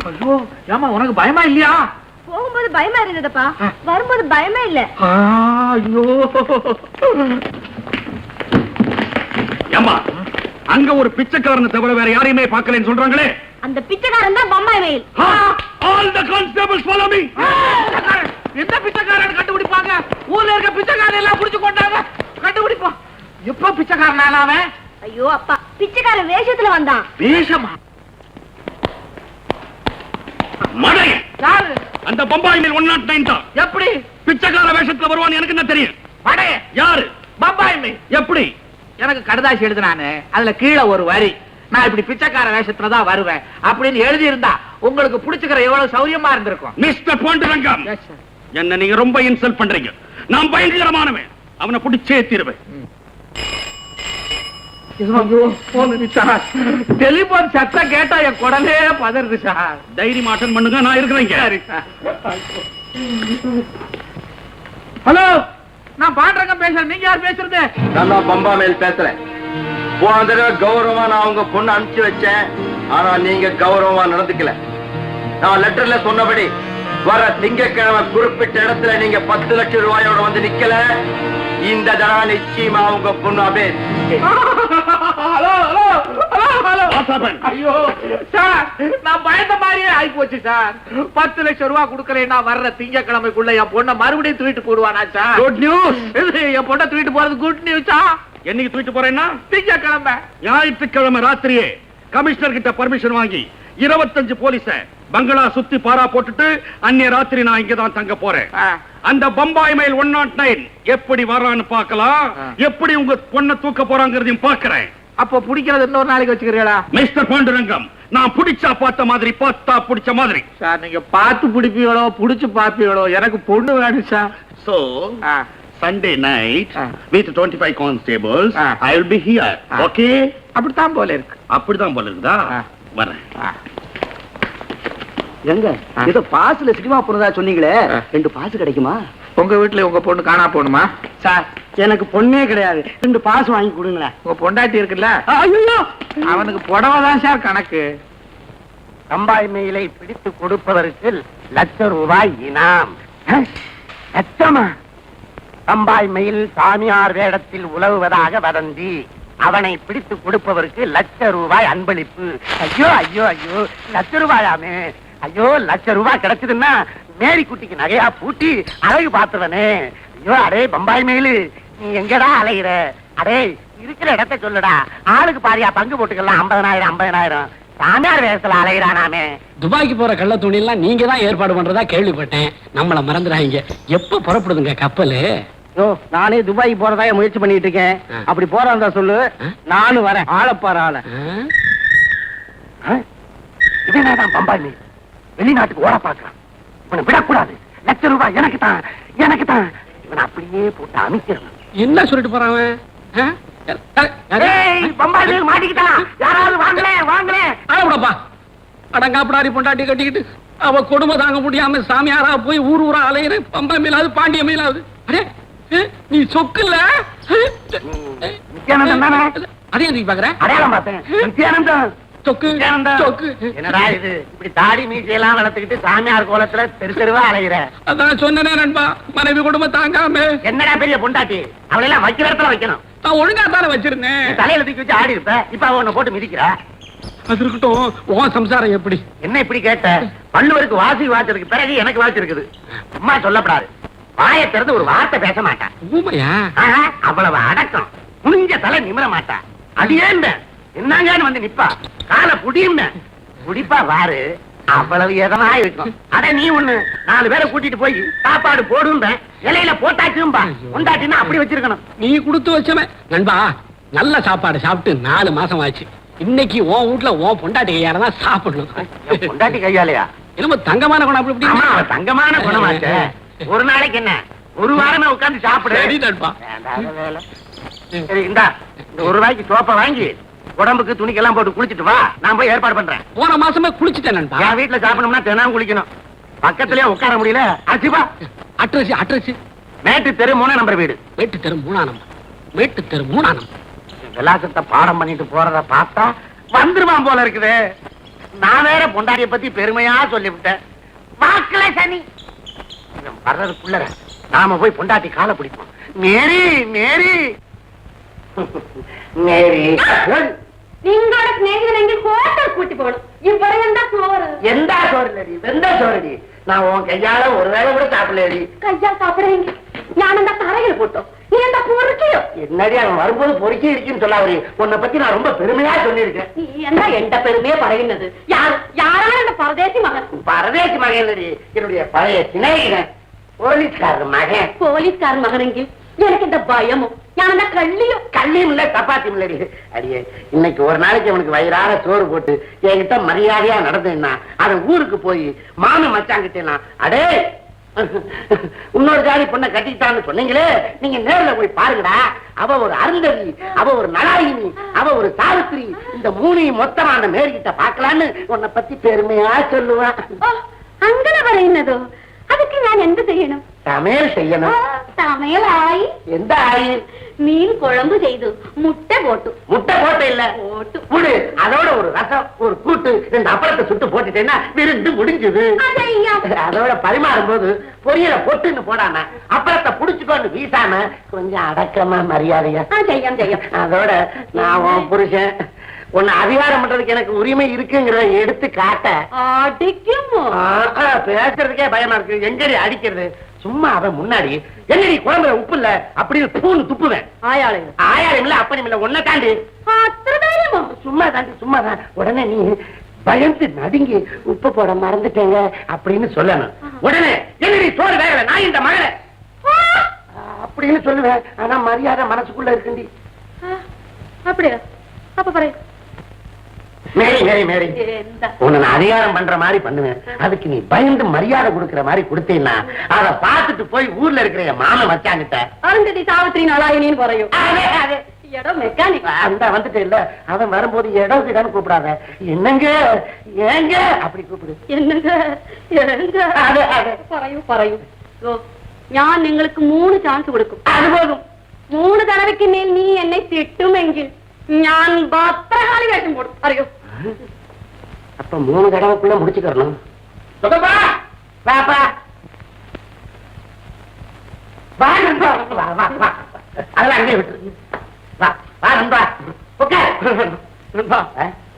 [SPEAKER 9] ஐயோ ஏமா உனக்கு பயமா இல்லையா?
[SPEAKER 7] போகும்போது பயமா இருந்ததப்பா, வரும்போது பயமே இல்ல.
[SPEAKER 9] ஐயோ
[SPEAKER 2] ஏம்மா அங்க ஒரு பிச்சைக்காரனை தவிர வேற யாரையுமே பார்க்கலன்னு சொல்றாங்களே.
[SPEAKER 7] அந்த பிச்சைக்காரன் தான் Bombay mail.
[SPEAKER 2] All the constables follow me.
[SPEAKER 9] எந்த பிச்சைக்காரன் கண்டுபிடிப்பாங்க? ஊர்ல இருக்க பிச்சைக்காரன் எல்லாம் புடிச்சு கொண்டாங்க. கண்டுபிடிப்போம். எப்ப பிச்சைக்காரன் அவன்?
[SPEAKER 7] ஐயோ அப்பா, பிச்சைக்காரன் வேஷத்துல வந்தான்.
[SPEAKER 9] வேஷமா?
[SPEAKER 2] மடை
[SPEAKER 9] யாரு?
[SPEAKER 2] அந்த பம்பாய் மேல் 109 தான்.
[SPEAKER 9] எப்படி
[SPEAKER 2] பிச்சைக்கார வேஷத்துல வருவான்னு எனக்கு என்ன தெரியும்?
[SPEAKER 9] படே
[SPEAKER 2] யாரு?
[SPEAKER 9] பம்பாய் மெயில்.
[SPEAKER 2] எப்படி?
[SPEAKER 9] எனக்கு கடுதாசி எழுதுனானு அதுல கீழே ஒரு வரி, நான் இப்படி பிச்சைக்கார வேஷத்துல தான் வருவேன் அப்படின்னு எழுதி இருந்தா உங்களுக்கு புடிச்சுக்கிற எவ்வளவு சௌரியமா இருந்திருக்கும்.
[SPEAKER 2] மிஸ்டர் பாண்டுரங்கம், என்ன நீங்க ரொம்ப இன்சல்ட் பண்றீங்க. நான் பயங்கரமானவன், அவனை பிடிச்சே தீருவேன்.
[SPEAKER 9] டெலிபோன் சத்தம் கேட்டா என் குடலே பதறுது சார்.
[SPEAKER 2] தைரியம் அட்டன் பண்ணுங்க, நான் இருக்கிறேன்.
[SPEAKER 9] ஹலோ, நான் பாண்டுரங்கம் பேசுறேன். நீங்க யார் பேசுறது?
[SPEAKER 6] நான் பம்பா மேல் பேசுறேன். போன தடவை கௌரவமா நான் உங்க பொண்ணு அனுப்பிச்சு வச்சேன், ஆனா நீங்க கௌரவமா நடந்துக்கல. நான் லெட்டர்ல சொன்னபடி வர திங்கட்கிழமை குறிப்பிட்ட இடத்துல நீங்க 10 லட்சம் ரூபாயோட வந்து நிக்கல, இந்த தடவை நிச்சயமா உங்க பொண்ணு அபேஸ்.
[SPEAKER 9] ஐயோ சார், நான் பயந்த மாதிரியே ஆகி போச்சு சார். 10 லட்சம் ரூபாய் கொடுக்கலன்னா வர்ற திங்கக்கிழமைக்குள்ள என் பொண்ணை மறுபடியும் தூக்கிட்டு போடுவானா சார்?
[SPEAKER 2] Good news.
[SPEAKER 9] என் பொண்ணை தூக்கிட்டு போறது குட் நியூஸா?
[SPEAKER 2] என்னைக்கு தூக்கிட்டு போறேன்னா
[SPEAKER 9] திங்கக்கிழமை
[SPEAKER 2] ஞாயிற்றுக்கிழமை ராத்திரியே கமிஷனர் கிட்ட பர்மிஷன் வாங்கி 25 போலீஸ பங்களா சுத்தி பாரா போட்டுட்டு அன்னைய ராத்திரி நான் இங்கதான் தங்க போறேன். அந்த பம்பாய் மெயில் 109 எப்படி வரான்னு பார்க்கலாம், எப்படி உங்க பொண்ணை தூக்க போறாங்கிறதையும் பார்க்கிறேன்.
[SPEAKER 9] அப்ப பிடிக்கிறது இன்னொரு நாளைக்கு வச்சுக்கிறீங்களா?
[SPEAKER 2] மிஸ்டர் பாண்டுரங்கம், நான் பிடிச்சா பார்த்த மாதிரி, பார்த்தா பிடிச்ச மாதிரி.
[SPEAKER 9] சார் நீங்க பார்த்து பிடிப்பீங்களோ புடிச்சு பாப்பீங்களோ, எனக்கு பொண்ணு வேணும் sir.
[SPEAKER 2] So Sunday night with 25 constables I will be here. Okay?
[SPEAKER 9] அப்படித்தான் போல இருக்கு.
[SPEAKER 2] அப்படிதான் போல இருக்குதா? வரேன்.
[SPEAKER 3] எங்க ஏதோ பாஸ்ல சினிமா போனதா சொன்னீங்களே, 2 பாஸ் கிடைக்குமா?
[SPEAKER 9] உங்க வீட்டுல உங்க பொண்ணு காணா போணுமா?
[SPEAKER 3] சார் எனக்கு பொண்ணே கிடையாது, 2 பாஸ் வாங்கி கொடுங்களேன்.
[SPEAKER 9] உங்க பொண்டாட்டி இருக்குல்ல,
[SPEAKER 3] ஐயோ
[SPEAKER 9] அவனுக்கு புடவை தான் சார் கணக்கு.
[SPEAKER 3] பம்பாய் மெயிலை பிடித்து கொடுப்பதற்கு ₹1,00,000 இனாம். லட்சமா? பம்பாய் மெயில் சாமியார் வேடத்தில் உலவுவதாக வதந்தி, அவனை பிடித்து கொடுப்பதற்கு ₹1,00,000 அன்பளிப்பு. ஐயோ ஐயோ ஐயோ, ₹1,00,000 ஐயோ, ₹1,00,000 கிடைச்சதுன்னா மேரி குட்டிக்கு நகையா பூட்டி அழகு பாத்துவனே. ஐயோ அடே பம்பாய் மெயிலு, நீ எங்கடா அலையிற? அடே இருக்கிற இடத்த சொல்லுடா, ஆளுக்கு பாதியா பங்கு போட்டுக்கலாம். 50,000 சாமியார் வேஷத்துல அலையிறானாமே.
[SPEAKER 10] துபாய்க்கு போற கள்ள துணி எல்லாம் நீங்க தான் ஏற்பாடு பண்றதா கேள்விப்பட்டேன். நம்மள மறந்துடாங்க. எப்ப புறப்படுதுங்க கப்பல்?
[SPEAKER 3] நானே துபாய்க்கு போறதா முயற்சி பண்ணிட்டு இருக்கேன். அப்படி போறதா சொல்லு, நானும் வரேன். ஆளப்பாரு ஆள. இவனதான் பம்பாய் மெயில், வெளிநாட்டுக்கு ஓட பாக்குறான். இவனை விடக்கூடாது. ₹1,00,000 எனக்கு தான், எனக்கு தான். இவனை அப்படியே போட்டு அமைக்கிறேன்.
[SPEAKER 10] என்ன சொல்லிட்டு போறான்?
[SPEAKER 3] பம்பாய் மெயில் மாட்டிக்கிட்டான். யாராவது வாங்கல வாங்கல.
[SPEAKER 10] ஆடப்பா, அடங்காப்படாரி பொண்டாட்டி கட்டிக்கிட்டு அவ கொடுமை தாங்க முடியாம சாமியாரா போய் ஊர் ஊரா அலையிற. பம்பா மேலாவது பாண்டிய மேலாவது. அடே நீ சொக்குல
[SPEAKER 3] நித்யானந்தம் தானே?
[SPEAKER 10] அதே நீ பாக்குற
[SPEAKER 3] அடையாளம் பார்த்தேன். நித்யானந்தம்.
[SPEAKER 10] சொக்கு சொக்கு.
[SPEAKER 3] என்னடா இது, இப்படி தாடி மீசையெல்லாம் வளர்த்துக்கிட்டு சாமியார் கோலத்துல தெருவா அலைகிற?
[SPEAKER 10] அதான் சொன்னனே நண்பா, மனைவி குடும்பம் தாங்காம.
[SPEAKER 3] என்னடா பெரிய பொண்டாட்டி, அவளெல்லாம் வைக்கிற இடத்துல வைக்கணும்.
[SPEAKER 10] நான் ஒழுங்கா தானே வச்சிருந்தேன்.
[SPEAKER 3] தலையில தூக்கி வச்சு ஆடி இருப்ப, இப்ப அவ உன்னை போட்டு மிதிக்கிறா.
[SPEAKER 10] அது இருக்கட்டும், உன் சம்சாரம் எப்படி?
[SPEAKER 3] என்ன இப்படி கேட்ட? பல்லுவருக்கு வாசி வாச்சதுக்கு பிறகு எனக்கு வாசி இருக்குது. சும்மா சொல்லப்படாது. வாயை திறந்து ஒரு வார்த்தை பேச மாட்டான்.
[SPEAKER 10] ஊமையா?
[SPEAKER 3] அவ்வளவு அடக்கம். குனிஞ்ச தலை நிமிர மாட்டா. அடியேன் என்னங்கன்னு வந்து நிப்பா. கால புடியும் குடிப்பா வாரு. அவ்வளவு எதனா இருக்கும். அட நீ ஒண்ணு 4 பேரை கூட்டிட்டு போய் சாப்பாடு போடும்ப, இலையில போட்டாச்சும்பா. உண்டாட்டினா அப்படி வச்சிருக்கணும்.
[SPEAKER 10] நீ கொடுத்து வச்சவன் நண்பா. நல்ல சாப்பாடு சாப்பிட்டு 4 மாசம் ஆச்சு. இன்னைக்கு உன் வீட்டுல உன் பொண்டாட்டி கையாலதான் சாப்பிடணும்.
[SPEAKER 3] பொண்டாட்டி கையாலையா?
[SPEAKER 10] என்னமோ தங்கமான குணம். அப்படி
[SPEAKER 3] ஆமா, தங்கமான குணமாச்சே. ஒரு நாளைக்கு என்ன, ஒரு வாரமே உட்கார்ந்து சாப்பிடு.
[SPEAKER 10] சரி நண்பா.
[SPEAKER 3] சரி இந்தா இந்த ₹1 சோப்பை வாங்கி உடம்புக்கு துணிக்கெல்லாம் போட்டு குளிச்சிட்டு வா, நான் போய் ஏற்பாடு பண்றேன்.
[SPEAKER 10] போன மாசமே குளிச்சுட்டேன் நண்பா.
[SPEAKER 3] என் வீட்டுல சாப்பிடணும்னா தினம் குளிக்கணும். பக்கத்துலயே உட்கார முடியல. அச்சிப்பா
[SPEAKER 10] அட்ரஸ்
[SPEAKER 3] மேட்டு தெரு 3 நம்பர் வீடு.
[SPEAKER 10] மேட்டு தெரு 3 நம்பர். மேட்டு தெரு 3 நம்பர்.
[SPEAKER 3] விலாசத்தை பாடம் பண்ணிட்டு போறத பார்த்தா வந்துருவான் போல இருக்குது. நான் வேற பொண்டாட்டிய பத்தி பெருமையா சொல்லிவிட்டேன். வாக்குல சனி வர்றதுக்குள்ள நாம போய் பொண்டாட்டி காலை பிடிப்போம். மேரி மேரி மேரி
[SPEAKER 7] നിങ്ങളുടെ സ്നേഹിതനെങ്കിൽ ഹോട്ടൽ കൂട്ടി പോകണം. ഇവിടെ എന്താ ചോറ്?
[SPEAKER 3] എന്താ ചോറില്ലടി, വെന്ത ചോറടി. நான் உன் கையால ஒரு வேளை கூட சாப்பிடலடி.
[SPEAKER 7] கையா சாப்பிடுறீங்க, நான் എന്താ தரையில் போட்டோம், நீ എന്താ பொறுக்கியோ?
[SPEAKER 3] என்னடி அவன் வரும்போது பொறுக்கி இருக்குன்னு சொல்லாவரி. உன்னை பத்தி நான் ரொம்ப பெருமையா சொல்லியிருக்கேன்.
[SPEAKER 7] நீ എന്താ எந்த பெருமையை പറയുന്നത്? யாரான அந்த பரதேசி மகன்?
[SPEAKER 3] பரதேசி மகன் இல்லடி, என்னுடைய பழைய சிநேகிதன், போலீஸ்காரர் மகன்.
[SPEAKER 7] போலீஸ்கார மகனெങ്കിൽ எனக்கு இந்த பயமோ, ഞാൻ എന്താ கள்ளியோ?
[SPEAKER 3] கள்ளியும் இல்ல சப்பாத்தியும் இல்லடி. அடியே இன்னைக்கு ஒரு நாளைக்கு அவனுக்கு வயிறார சோறு போட்டு என்கிட்ட மரியாதையா நடந்தேன்னா அவன் ஊருக்கு போய் மாமி மச்சாங்கிட்டேனா அடே இன்னொரு ஜாதி பொண்ணை கட்டிக்கிட்டான்னு சொன்னீங்களே, நீங்க நேர்ல போய் பாருங்கடா. அவ ஒரு அருந்ததி, அவ ஒரு நலாயினி, அவ ஒரு சாவித்திரி. இந்த 3 மொத்தமா அந்த மேரிகிட்ட பாக்கலான்னு உன்னை பத்தி பெருமையா சொல்லுவான்.
[SPEAKER 7] അങ്ങനെ പറയുന്നതോ? அதுக்கு நான் എന്ത് ചെയ്യണം?
[SPEAKER 3] சமையல் செய்யணும்.
[SPEAKER 7] சமையலாയി.
[SPEAKER 3] எந்த ஆயி?
[SPEAKER 7] மீன் குழம்பு செய்து முட்டை போட்டு.
[SPEAKER 3] முட்டை போட்டு இல்ல
[SPEAKER 7] போட்டு
[SPEAKER 3] புடு, அதோட ஒரு ரசம், ஒரு கூட்டு, 2 அப்பளத்தை சுட்டு போட்டுட்டேன்னா விருந்து முடிஞ்சது. அதோட பரிமாறும் போது பொரியல பொட்டுன்னு போடாம அப்பளத்தை புடிச்சுக்கோன்னு வீசாம கொஞ்சம் அடக்கமா மரியாதையா
[SPEAKER 7] செய்யும் செய்யும்.
[SPEAKER 3] அதோட நான் உன் புருஷன் உன்னை அதிகாரம் பண்றதுக்கு எனக்கு உரிமை இருக்குங்கிறத எடுத்து காட்ட.
[SPEAKER 7] அடிக்குமோ?
[SPEAKER 3] பேசுறதுக்கே பயமா இருக்கு. எங்கடி அடிக்கிறது? சும்மா அவன் முன்னாடி என்னடி குழம்புல உப்பு இல்ல அப்படின்னு பூன்னு துப்புவேன். ஆயாளும் இல்ல அப்பனும் இல்ல உன்னை தாண்டி. சும்மா தாண்டி சும்மா தான். உடனே நீ பயந்து நடுங்கி உப்பு போட மறந்துட்டேங்க அப்படின்னு சொல்லணும். உடனே என்னடி சோறு வேகல, நான் இந்த மகளை அப்படின்னு சொல்லுவேன். ஆனா மரியாதை மனசுக்குள்ள இருக்குண்டி.
[SPEAKER 7] அப்படியா? அப்ப பாரு
[SPEAKER 3] மேரி மேரி மேரி, உன்னை நான் அதிகாரம் பண்ற மாதிரி பண்ணுவேன். அதுக்கு நீ பயந்து மரியாதை கொடுக்கற மாதிரி கொடுத்தீன்னா அதை பார்த்துட்டு போய் ஊர்ல இருக்கிற என் மாமன் மச்சாங்கிட்ட
[SPEAKER 7] அருந்ததி சாவித்திரி நலாயினின்னு பறையும். இடம் மெக்கானிக்
[SPEAKER 3] அந்த வந்துட்டு இல்ல, அவன் வரும்போது இடம் கிடான்னு கூப்பிடாத. என்னங்க ஏங்க அப்படி கூப்பிடு.
[SPEAKER 7] என்னங்க പറയും പറയും. ഞാൻ നിങ്ങൾക്ക് 3 ചാൻസ് കൊടുക്കും.
[SPEAKER 3] அது போதும்.
[SPEAKER 7] 3 തവണയ്ക്ക് മേൽ നീ എന്നെ തിട്ടുമെങ്കിൽ ഞാൻ ഭദ്രകാളി വേഷം കൊടുക്കും. അറിയോ?
[SPEAKER 3] அப்ப 3 தடவைக்குள்ள முடிச்சுக்கறணும். வாப்பா வா நண்பா, வா வா வா, அதெல்லாம் அங்கே விட்டு வா வா நண்பா உட்கார்.
[SPEAKER 10] நண்பா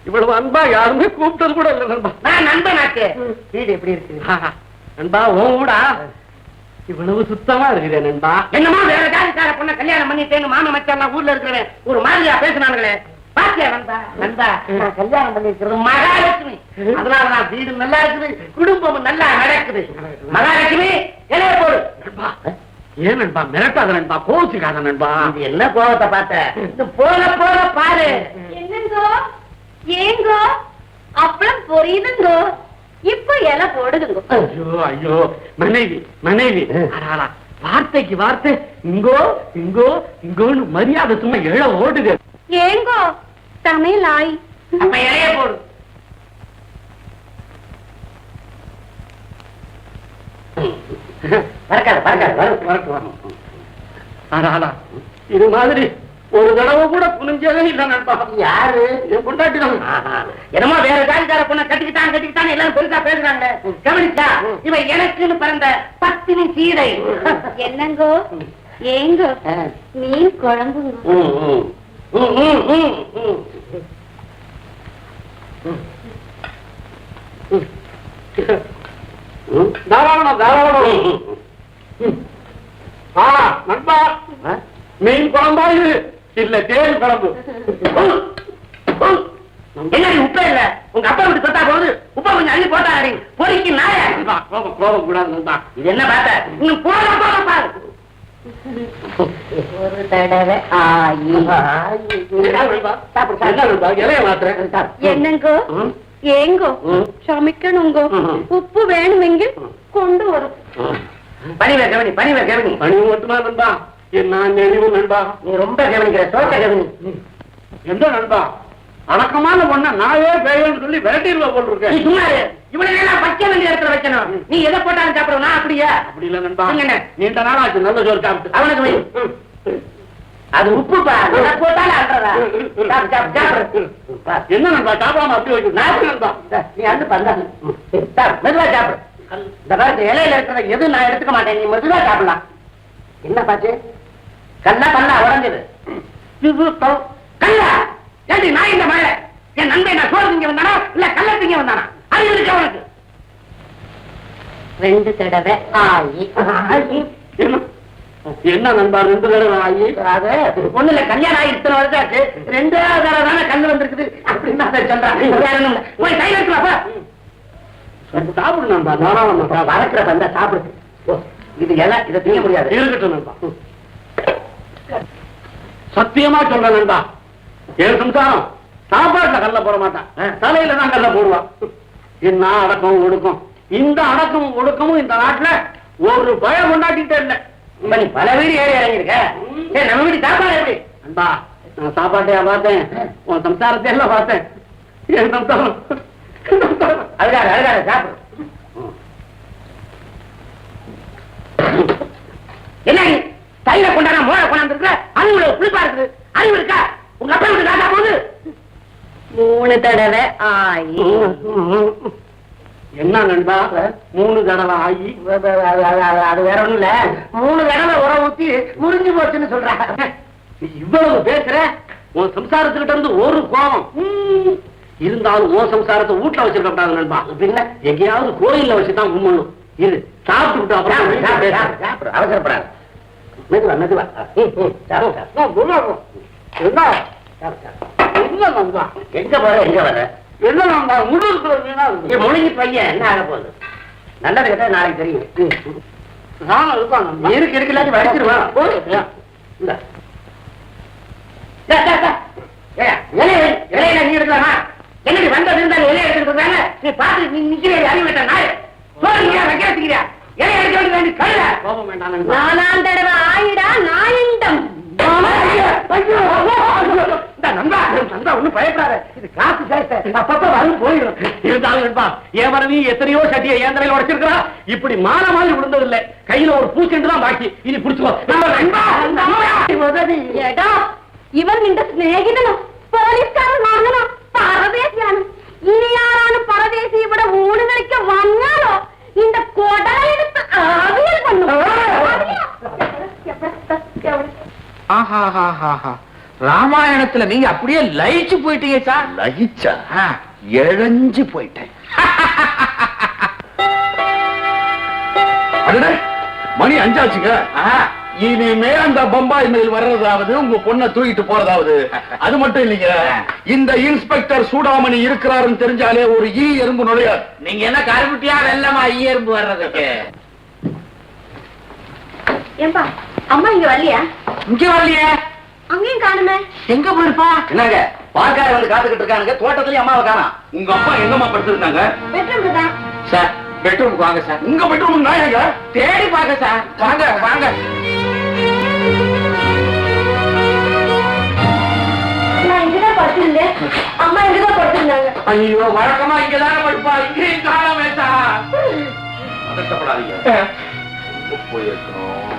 [SPEAKER 10] இவ்வளவு அன்பா யாருமே கூப்பிட்டது கூட இல்ல நண்பா.
[SPEAKER 3] நான் நண்பனாக்கு வீடு எப்படி இருக்கு
[SPEAKER 10] நண்பா? உன் வீடா இவ்வளவு சுத்தமா இருக்குது நண்பா.
[SPEAKER 3] என்னமா வேற ஜாதிக்கார பொண்ணை கல்யாணம் பண்ணிட்டேன்னு மாமன் மச்சான் ஊர்ல இருக்கிறவன் ஒரு மாதிரியா பேசினானுங்களே. பாத்தியா நண்பா? நண்பா நான் கல்யாணம் பண்ணிருக்கிறது மகாலட்சுமி. அதனாலதான் வீடு நல்லா இருக்குது, குடும்பமும் நல்லா நடக்குது. மகாலட்சுமி இலைய போடு.
[SPEAKER 10] நண்பா ஏன் நண்பா மிரட்டாத நண்பா, கோச்சுக்காத நண்பா.
[SPEAKER 3] இது என்ன கோபத்தை பார்த்த? போல போல பாரு.
[SPEAKER 7] என்னங்கோ ஏங்கோ அப்பளம் பொரியுதுங்கோ, இப்ப இலை போடுதுங்கோ.
[SPEAKER 10] ஐயோ ஐயோ, மனைவி மனைவி அடாடா, வார்த்தைக்கு வார்த்தை இங்கோ இங்கோ இங்கோன்னு மரியாதை சும்மா எழ ஓடுது.
[SPEAKER 7] ஏங்கோ சமையலாய்.
[SPEAKER 3] அப்ப இலைய போடு. பறக்காது பறக்காது, வரட்டு வரும்.
[SPEAKER 10] அடாடா, இது மாதிரி ஒரு தடவை கூட புனிஞ்சதே இல்ல நண்பா.
[SPEAKER 3] யாரு?
[SPEAKER 10] என் பொண்டாட்டி தான்.
[SPEAKER 3] என்னமோ வேற ஜாதிக்கார பொண்ணை கட்டிக்கிட்டான் எல்லாரும் பெருசா பேசுறாங்க. கவனிச்சா இவன் எனக்குன்னு பிறந்த பத்தினி சீதை.
[SPEAKER 7] என்னங்கோ ஏங்கோ மீன் குழம்புங்க.
[SPEAKER 10] தாராளம் தாராளம். நண்பா மீன் குழம்பா இது இல்ல தேன் குழம்பு.
[SPEAKER 3] என்னடி உப்பே இல்ல? உங்க அப்பா விட்டு தொட்டா போகுது, உப்பா கொஞ்சம் அள்ளி போட்டா பொறிக்கு நாய.
[SPEAKER 10] கோபம் கோபம் கூடாது நண்பா.
[SPEAKER 3] இது என்ன பார்த்த? இன்னும் போக போக பாரு. ஒரு தடவை
[SPEAKER 10] இலைய மாத்திரம்.
[SPEAKER 7] என்னங்கோ ஏங்கோ ക്ഷമിക്കണുங்கோ, உப்பு வேணுமெങ്കിൽ கொண்டு வரும்.
[SPEAKER 3] பணிவே கவனி, பணிவே கவனி.
[SPEAKER 10] பணி மட்டுமா நண்பா, என்ன நெறிவு நண்பா.
[SPEAKER 3] நீ ரொம்ப கவனிக்கிற தோட்ட கவனி.
[SPEAKER 10] எந்த நண்பா அடக்கமான பொண்ண நாயே பேயன்னு சொல்லி விரட்டிடுவா போல் இருக்கேன்.
[SPEAKER 3] நீ சும்மா இரு. இவனுக்கு வைக்க வேண்டிய இடத்துல வைக்கணும். நீ எதை போட்டாலும் சாப்பிடுவோம். நான் அப்படியா?
[SPEAKER 10] அப்படி இல்ல நண்பா.
[SPEAKER 3] என்ன?
[SPEAKER 10] நீண்ட நாளாச்சு நல்ல சோறு சாப்பிட்டு.
[SPEAKER 3] அவனுக்கு வை. அது உப்புப்பா. எதை போட்டாலும் அன்றதா? சாப்பிடு.
[SPEAKER 10] என்ன நண்பா சாப்பிடாம அப்படி வைக்க நண்பா.
[SPEAKER 3] நீ வந்து பந்தா மெதுவா சாப்பிடு. இந்த பாருங்க இலையில இருக்கிற எது நான் எடுத்துக்க மாட்டேன். நீ மெதுவா சாப்பிடலாம். என்ன பாச்சு? கல்லா கல்லா உடஞ்சது. கல்லா ஏண்டி நான் இந்த மழை என் நண்பன் நான் சோறு திங்க வந்தானா இல்ல கல்ல திங்க வந்தானா? அது இருக்கு அவனுக்கு 2 தடவை ஆயி.
[SPEAKER 10] என்ன நண்பா 2 தடவை ஆகி?
[SPEAKER 3] அது ஒண்ணு இல்ல, கல்யாணம் ஆகி இத்தனை வருஷம் ஆச்சு. 2வது தடவை தானே கல்லு வந்திருக்குது அப்படின்னு அதை சொல்றான். போய் கையில இருக்கலாப்பா.
[SPEAKER 10] சாப்பிடு நண்பா. தாராளமா
[SPEAKER 3] வளர்க்கிற பந்தா சாப்பிடு. இது இலை, இதை திங்க முடியாது.
[SPEAKER 10] இருக்கட்டும் நண்பா. சத்தியமா சொல்றேன் நண்பா, என் சம்சாரம் சாப்பாட்டுல கல்ல போட மாட்டான், தலையில தான் கல்ல போடுவான். என்ன அடக்கம் ஒடுக்கம். இந்த அடக்கமும் ஒடுக்கமும் இந்த நாட்டுல ஒரு பயம் கொண்டாட்டிட்டே இல்ல.
[SPEAKER 3] நீ பல வீடு ஏறி இறங்கிருக்க. சரி, நம்ம வீடு சாப்பாடு எப்படி?
[SPEAKER 10] நண்பா நான் சாப்பாட்டையா பார்த்தேன், உன் சம்சாரத்தை எல்லாம் பார்த்தேன். என் சம்சாரம்
[SPEAKER 3] அதுக்காக அதுக்காக சாப்பிடு. என்ன தைல கொண்டாட மோளை கொண்டாந்து அறிவுல புளிப்பா இருக்குது. அறிவு இருக்கா? உங்க அப்பா வீட்டு காட்டா போகுது. 3 தடவை ஆயி.
[SPEAKER 10] என்ன நண்பா 3 தடவை ஆகி?
[SPEAKER 3] அது வேற ஒண்ணும் இல்ல, 3 தடவை உரம் ஊத்தி முறிஞ்சு போச்சுன்னு சொல்றாங்க.
[SPEAKER 10] நீ இவ்வளவு பேசுற, உன் சம்சாரத்துக்கிட்ட இருந்து ஒரு கோபம் இருந்தாலும் உன் சம்சாரத்தை வீட்டுல வச்சிருக்க கூடாது நண்பா.
[SPEAKER 3] பின்ன
[SPEAKER 10] எங்கேயாவது கோயில்ல வச்சுதான் கும்பிடணும். இரு சாப்பிட்டு
[SPEAKER 3] சாப்பிடு, அவசரப்படாது. மெதுவா மெதுவா.
[SPEAKER 10] என்ன நண்பா
[SPEAKER 3] எங்க போற எங்க வர?
[SPEAKER 10] என்ன நண்பா முழுக்க
[SPEAKER 3] முழுங்கி பையன் என்ன ஆக போகுது? நல்லது கேட்டா நாளைக்கு தெரியும்.
[SPEAKER 10] நான் இருக்கான் நண்பா.
[SPEAKER 3] இருக்கு இருக்கு இல்லாட்டி வடிச்சிருவான். இலையில நீ எடுக்கலாமா? என்னடி வந்தது இருந்தாலும் இலைய எடுத்துருக்காங்க. நீ பார்த்து நீ நிக்கிறே அறிவு விட்ட நாய் சோறுங்க வைக்க வச்சுக்கிறியா? இலைய எடுக்க வேண்டி கழுத
[SPEAKER 10] கோபம் வேண்டாம் நண்பா.
[SPEAKER 7] 4ஆம் தடவை ஆயிடா நாயிண்டம்.
[SPEAKER 3] ஒண்ணும் பயப்படாத, இது காசு சேர்த்த அப்பப்ப வரும் போயிடும்.
[SPEAKER 10] இருந்தாலும் நண்பா என் மனைவி எத்தனையோ சட்டியை என் தலையில உடைச்சிருக்கா. இப்படி மான மாதிரி விழுந்தது இல்ல. கையில ஒரு பூச்செண்டு தான் பாக்கி. இனி புடிச்சுக்கோ.
[SPEAKER 7] എടാ ഇവൻ നിന്റെ സ്നേഹിതനോ പോലീസുകാരനാണോ പരദേശിയാണ്? ഇനി ആരാണ് പരദേശി ഇവിടെ ഊണ് കളിക്കാൻ വന്നാലോ നിന്റെ കൊടലെടുത്ത് ആവിയൽ കൊണ്ടു.
[SPEAKER 9] ராமாயணத்துல நீங்க அப்படியே லயிச்சு போயிட்டீங்க சார்.
[SPEAKER 8] லகிச்சா இழஞ்சு போயிட்டேன். மணி 5 ஆச்சுங்க. இனிமே அந்த பம்பாய் மெயில் வர்றதாவது உங்க பொண்ணை தூக்கிட்டு போறதாவது. அது மட்டும் இல்லைங்க, இந்த இன்ஸ்பெக்டர் சூடாமணி இருக்கிறாருன்னு தெரிஞ்சாலே ஒரு ஈ எறும்பு நுழையாது.
[SPEAKER 9] நீங்க என்ன கருப்புட்டியா வெள்ளமா ஈ எறும்பு வர்றதுக்கு?
[SPEAKER 7] ஏம்பா அம்மா இங்க வரலையா?
[SPEAKER 9] இங்க வரலையே.
[SPEAKER 7] அங்கேயும் காணுமே.
[SPEAKER 9] எங்க போயிருப்பா?
[SPEAKER 2] என்னங்க பாக்கார வந்து காத்துக்கிட்டு இருக்கானுங்க, தோட்டத்திலயும் அம்மாவை காணோம்.
[SPEAKER 8] உங்க அப்பா எங்கம்மா படுத்திருந்தாங்க?
[SPEAKER 7] பெட்ரூம்க்கு தான்.
[SPEAKER 9] சார் பெட்ரூமுக்கு வாங்க சார்.
[SPEAKER 8] உங்க பெட்ரூம் நான் எங்க
[SPEAKER 9] தேடி பாக்க சார். வாங்க வாங்க.
[SPEAKER 7] நான் இங்கதான் படுத்திருந்தேன், அம்மா இங்கதான் படுத்திருந்தாங்க.
[SPEAKER 9] ஐயோ வழக்கமா இங்கதானே படுப்பா, இங்கேயும் காணாமே சார்.
[SPEAKER 8] பதட்டப்படாதீங்க. போயிருக்கோம்.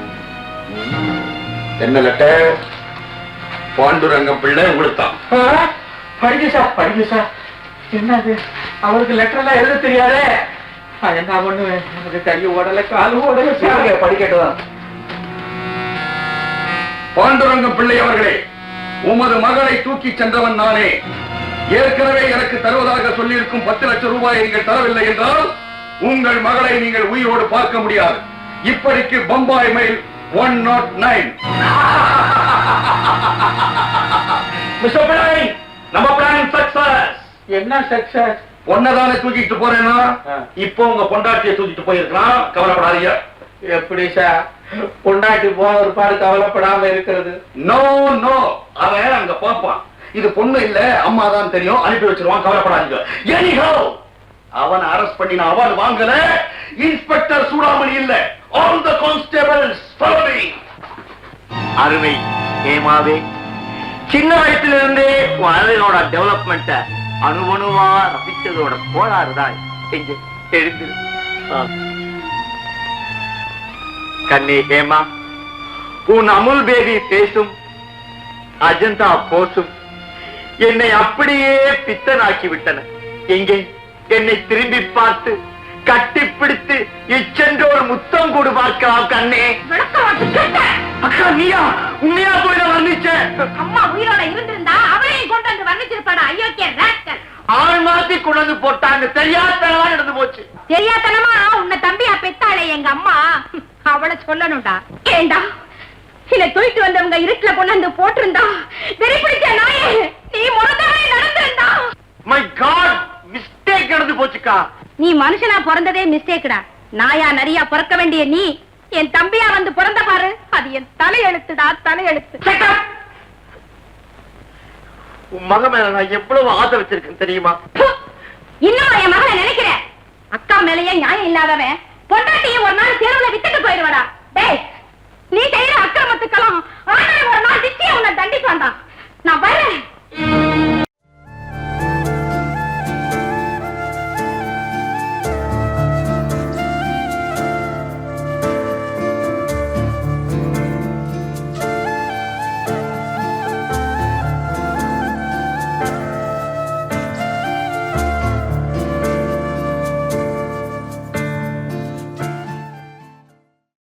[SPEAKER 8] என்ன லெட்டர்? பாண்டுரங்கம் பிள்ளை உங்களுக்குத்தான்.
[SPEAKER 9] படிக்க சார் படிக்க சார். என்னது அவருக்கு லெட்டர் எல்லாம் எழுத தெரியாதே. என்ன பண்ணுவேன்? எனக்கு கை ஓடல காலு ஓடல சார்.
[SPEAKER 8] படிக்கட்டுதான். பாண்டுரங்கம் பிள்ளை அவர்களே, உமது மகளை தூக்கி சென்றவன் நானே. ஏற்கனவே எனக்கு தருவதாக சொல்லியிருக்கும் 10 லட்சம் ரூபாயை நீங்கள் தரவில்லை என்றால் உங்கள் மகளை நீங்கள் உயிரோடு பார்க்க முடியாது. இப்படிக்கு பம்பாய் மெயில் 109. மிஸ்டர் பிள்ளை, நம்ம பிளான் சக்சஸ்.
[SPEAKER 9] என்ன சக்சஸ்?
[SPEAKER 8] பொண்ணதானே தூக்கிட்டு போறேன்னா இப்போ உங்க பொண்டாட்டியை தூக்கிட்டு போயிருக்கான். கவலைப்படாதீங்க.
[SPEAKER 9] எப்படி சார் பொண்டாட்டி போன ஒரு பாடு கவலைப்படாம இருக்கிறது?
[SPEAKER 8] நோ நோ, அவன் அங்க பாப்பான். இது பொண்ணு இல்ல அம்மா தான் தெரியும், அனுப்பி வச்சிருவான். கவலைப்படாதீங்க. எனிஹோ அவன் அரெஸ்ட் பண்ணி நான் அவார்டு வாங்கல. இன்ஸ்பெக்டர் சூடாமணி இல்ல. All the constables follow me.
[SPEAKER 3] அருமை ஏமாவே, சின்ன வயசுல இருந்தே அழகனோட டெவலப்மெண்ட அணுவணுவா ரசிச்சதோட கோளாறுதான் இங்க எழுந்து. கண்ணே ஹேமா, உன் அமுல் பேபி பேசும் அஜந்தா போசும் என்னை அப்படியே பித்தனாக்கி விட்டன. எங்கே என்னை திரும்பி பார்த்து கட்டிப்பிடித்து இச்சென்றோர் முத்தம் கொடு பார்க்கலாம் கண்ணே. அக்கா நீயா உண்மையா போய் வர்ணிச்ச?
[SPEAKER 7] அம்மா உயிரோட இருந்திருந்தா அவளையும் கொண்டு வந்து வர்ணிச்சிருப்பாடா. அயோக்கிய ராஸ்கல்.
[SPEAKER 3] ஆள் மாத்தி கொண்டு வந்து போட்டாங்க. தெரியாதனமா நடந்து போச்சு.
[SPEAKER 7] தெரியாதனமா உன்னை தம்பியா பெத்தாளே எங்க அம்மா, அவளை சொல்லணும்டா. ஏண்டா இதை தூக்கிட்டு வந்தவங்க இருட்டுல கொண்டாந்து போட்டிருந்தா வெறி பிடிச்ச நாயே, நீ முறந்தவரை நடந்திருந்தா.
[SPEAKER 3] மை காட், மிஸ்டேக் நடந்து போச்சுக்கா.
[SPEAKER 7] நீ மனுஷனா பிறந்ததே மிஸ்டேக்குடா. நாயா நரியா பிறக்க வேண்டிய நீ என் தம்பியா வந்து பிறந்த பாரு, அது என் தலையெழுத்துடா, தலையெழுத்து.
[SPEAKER 3] உன் மகன் மேல நான் எவ்வளவு ஆசை வச்சிருக்கேன் தெரியுமா?
[SPEAKER 7] இன்னும் என் மகளை நினைக்கிறேன். அக்கா மேலேயே நியாயம் இல்லாதவன் பொண்டாட்டியை ஒரு நாள் தெருவுல வித்துட்டு போயிடுவாடா.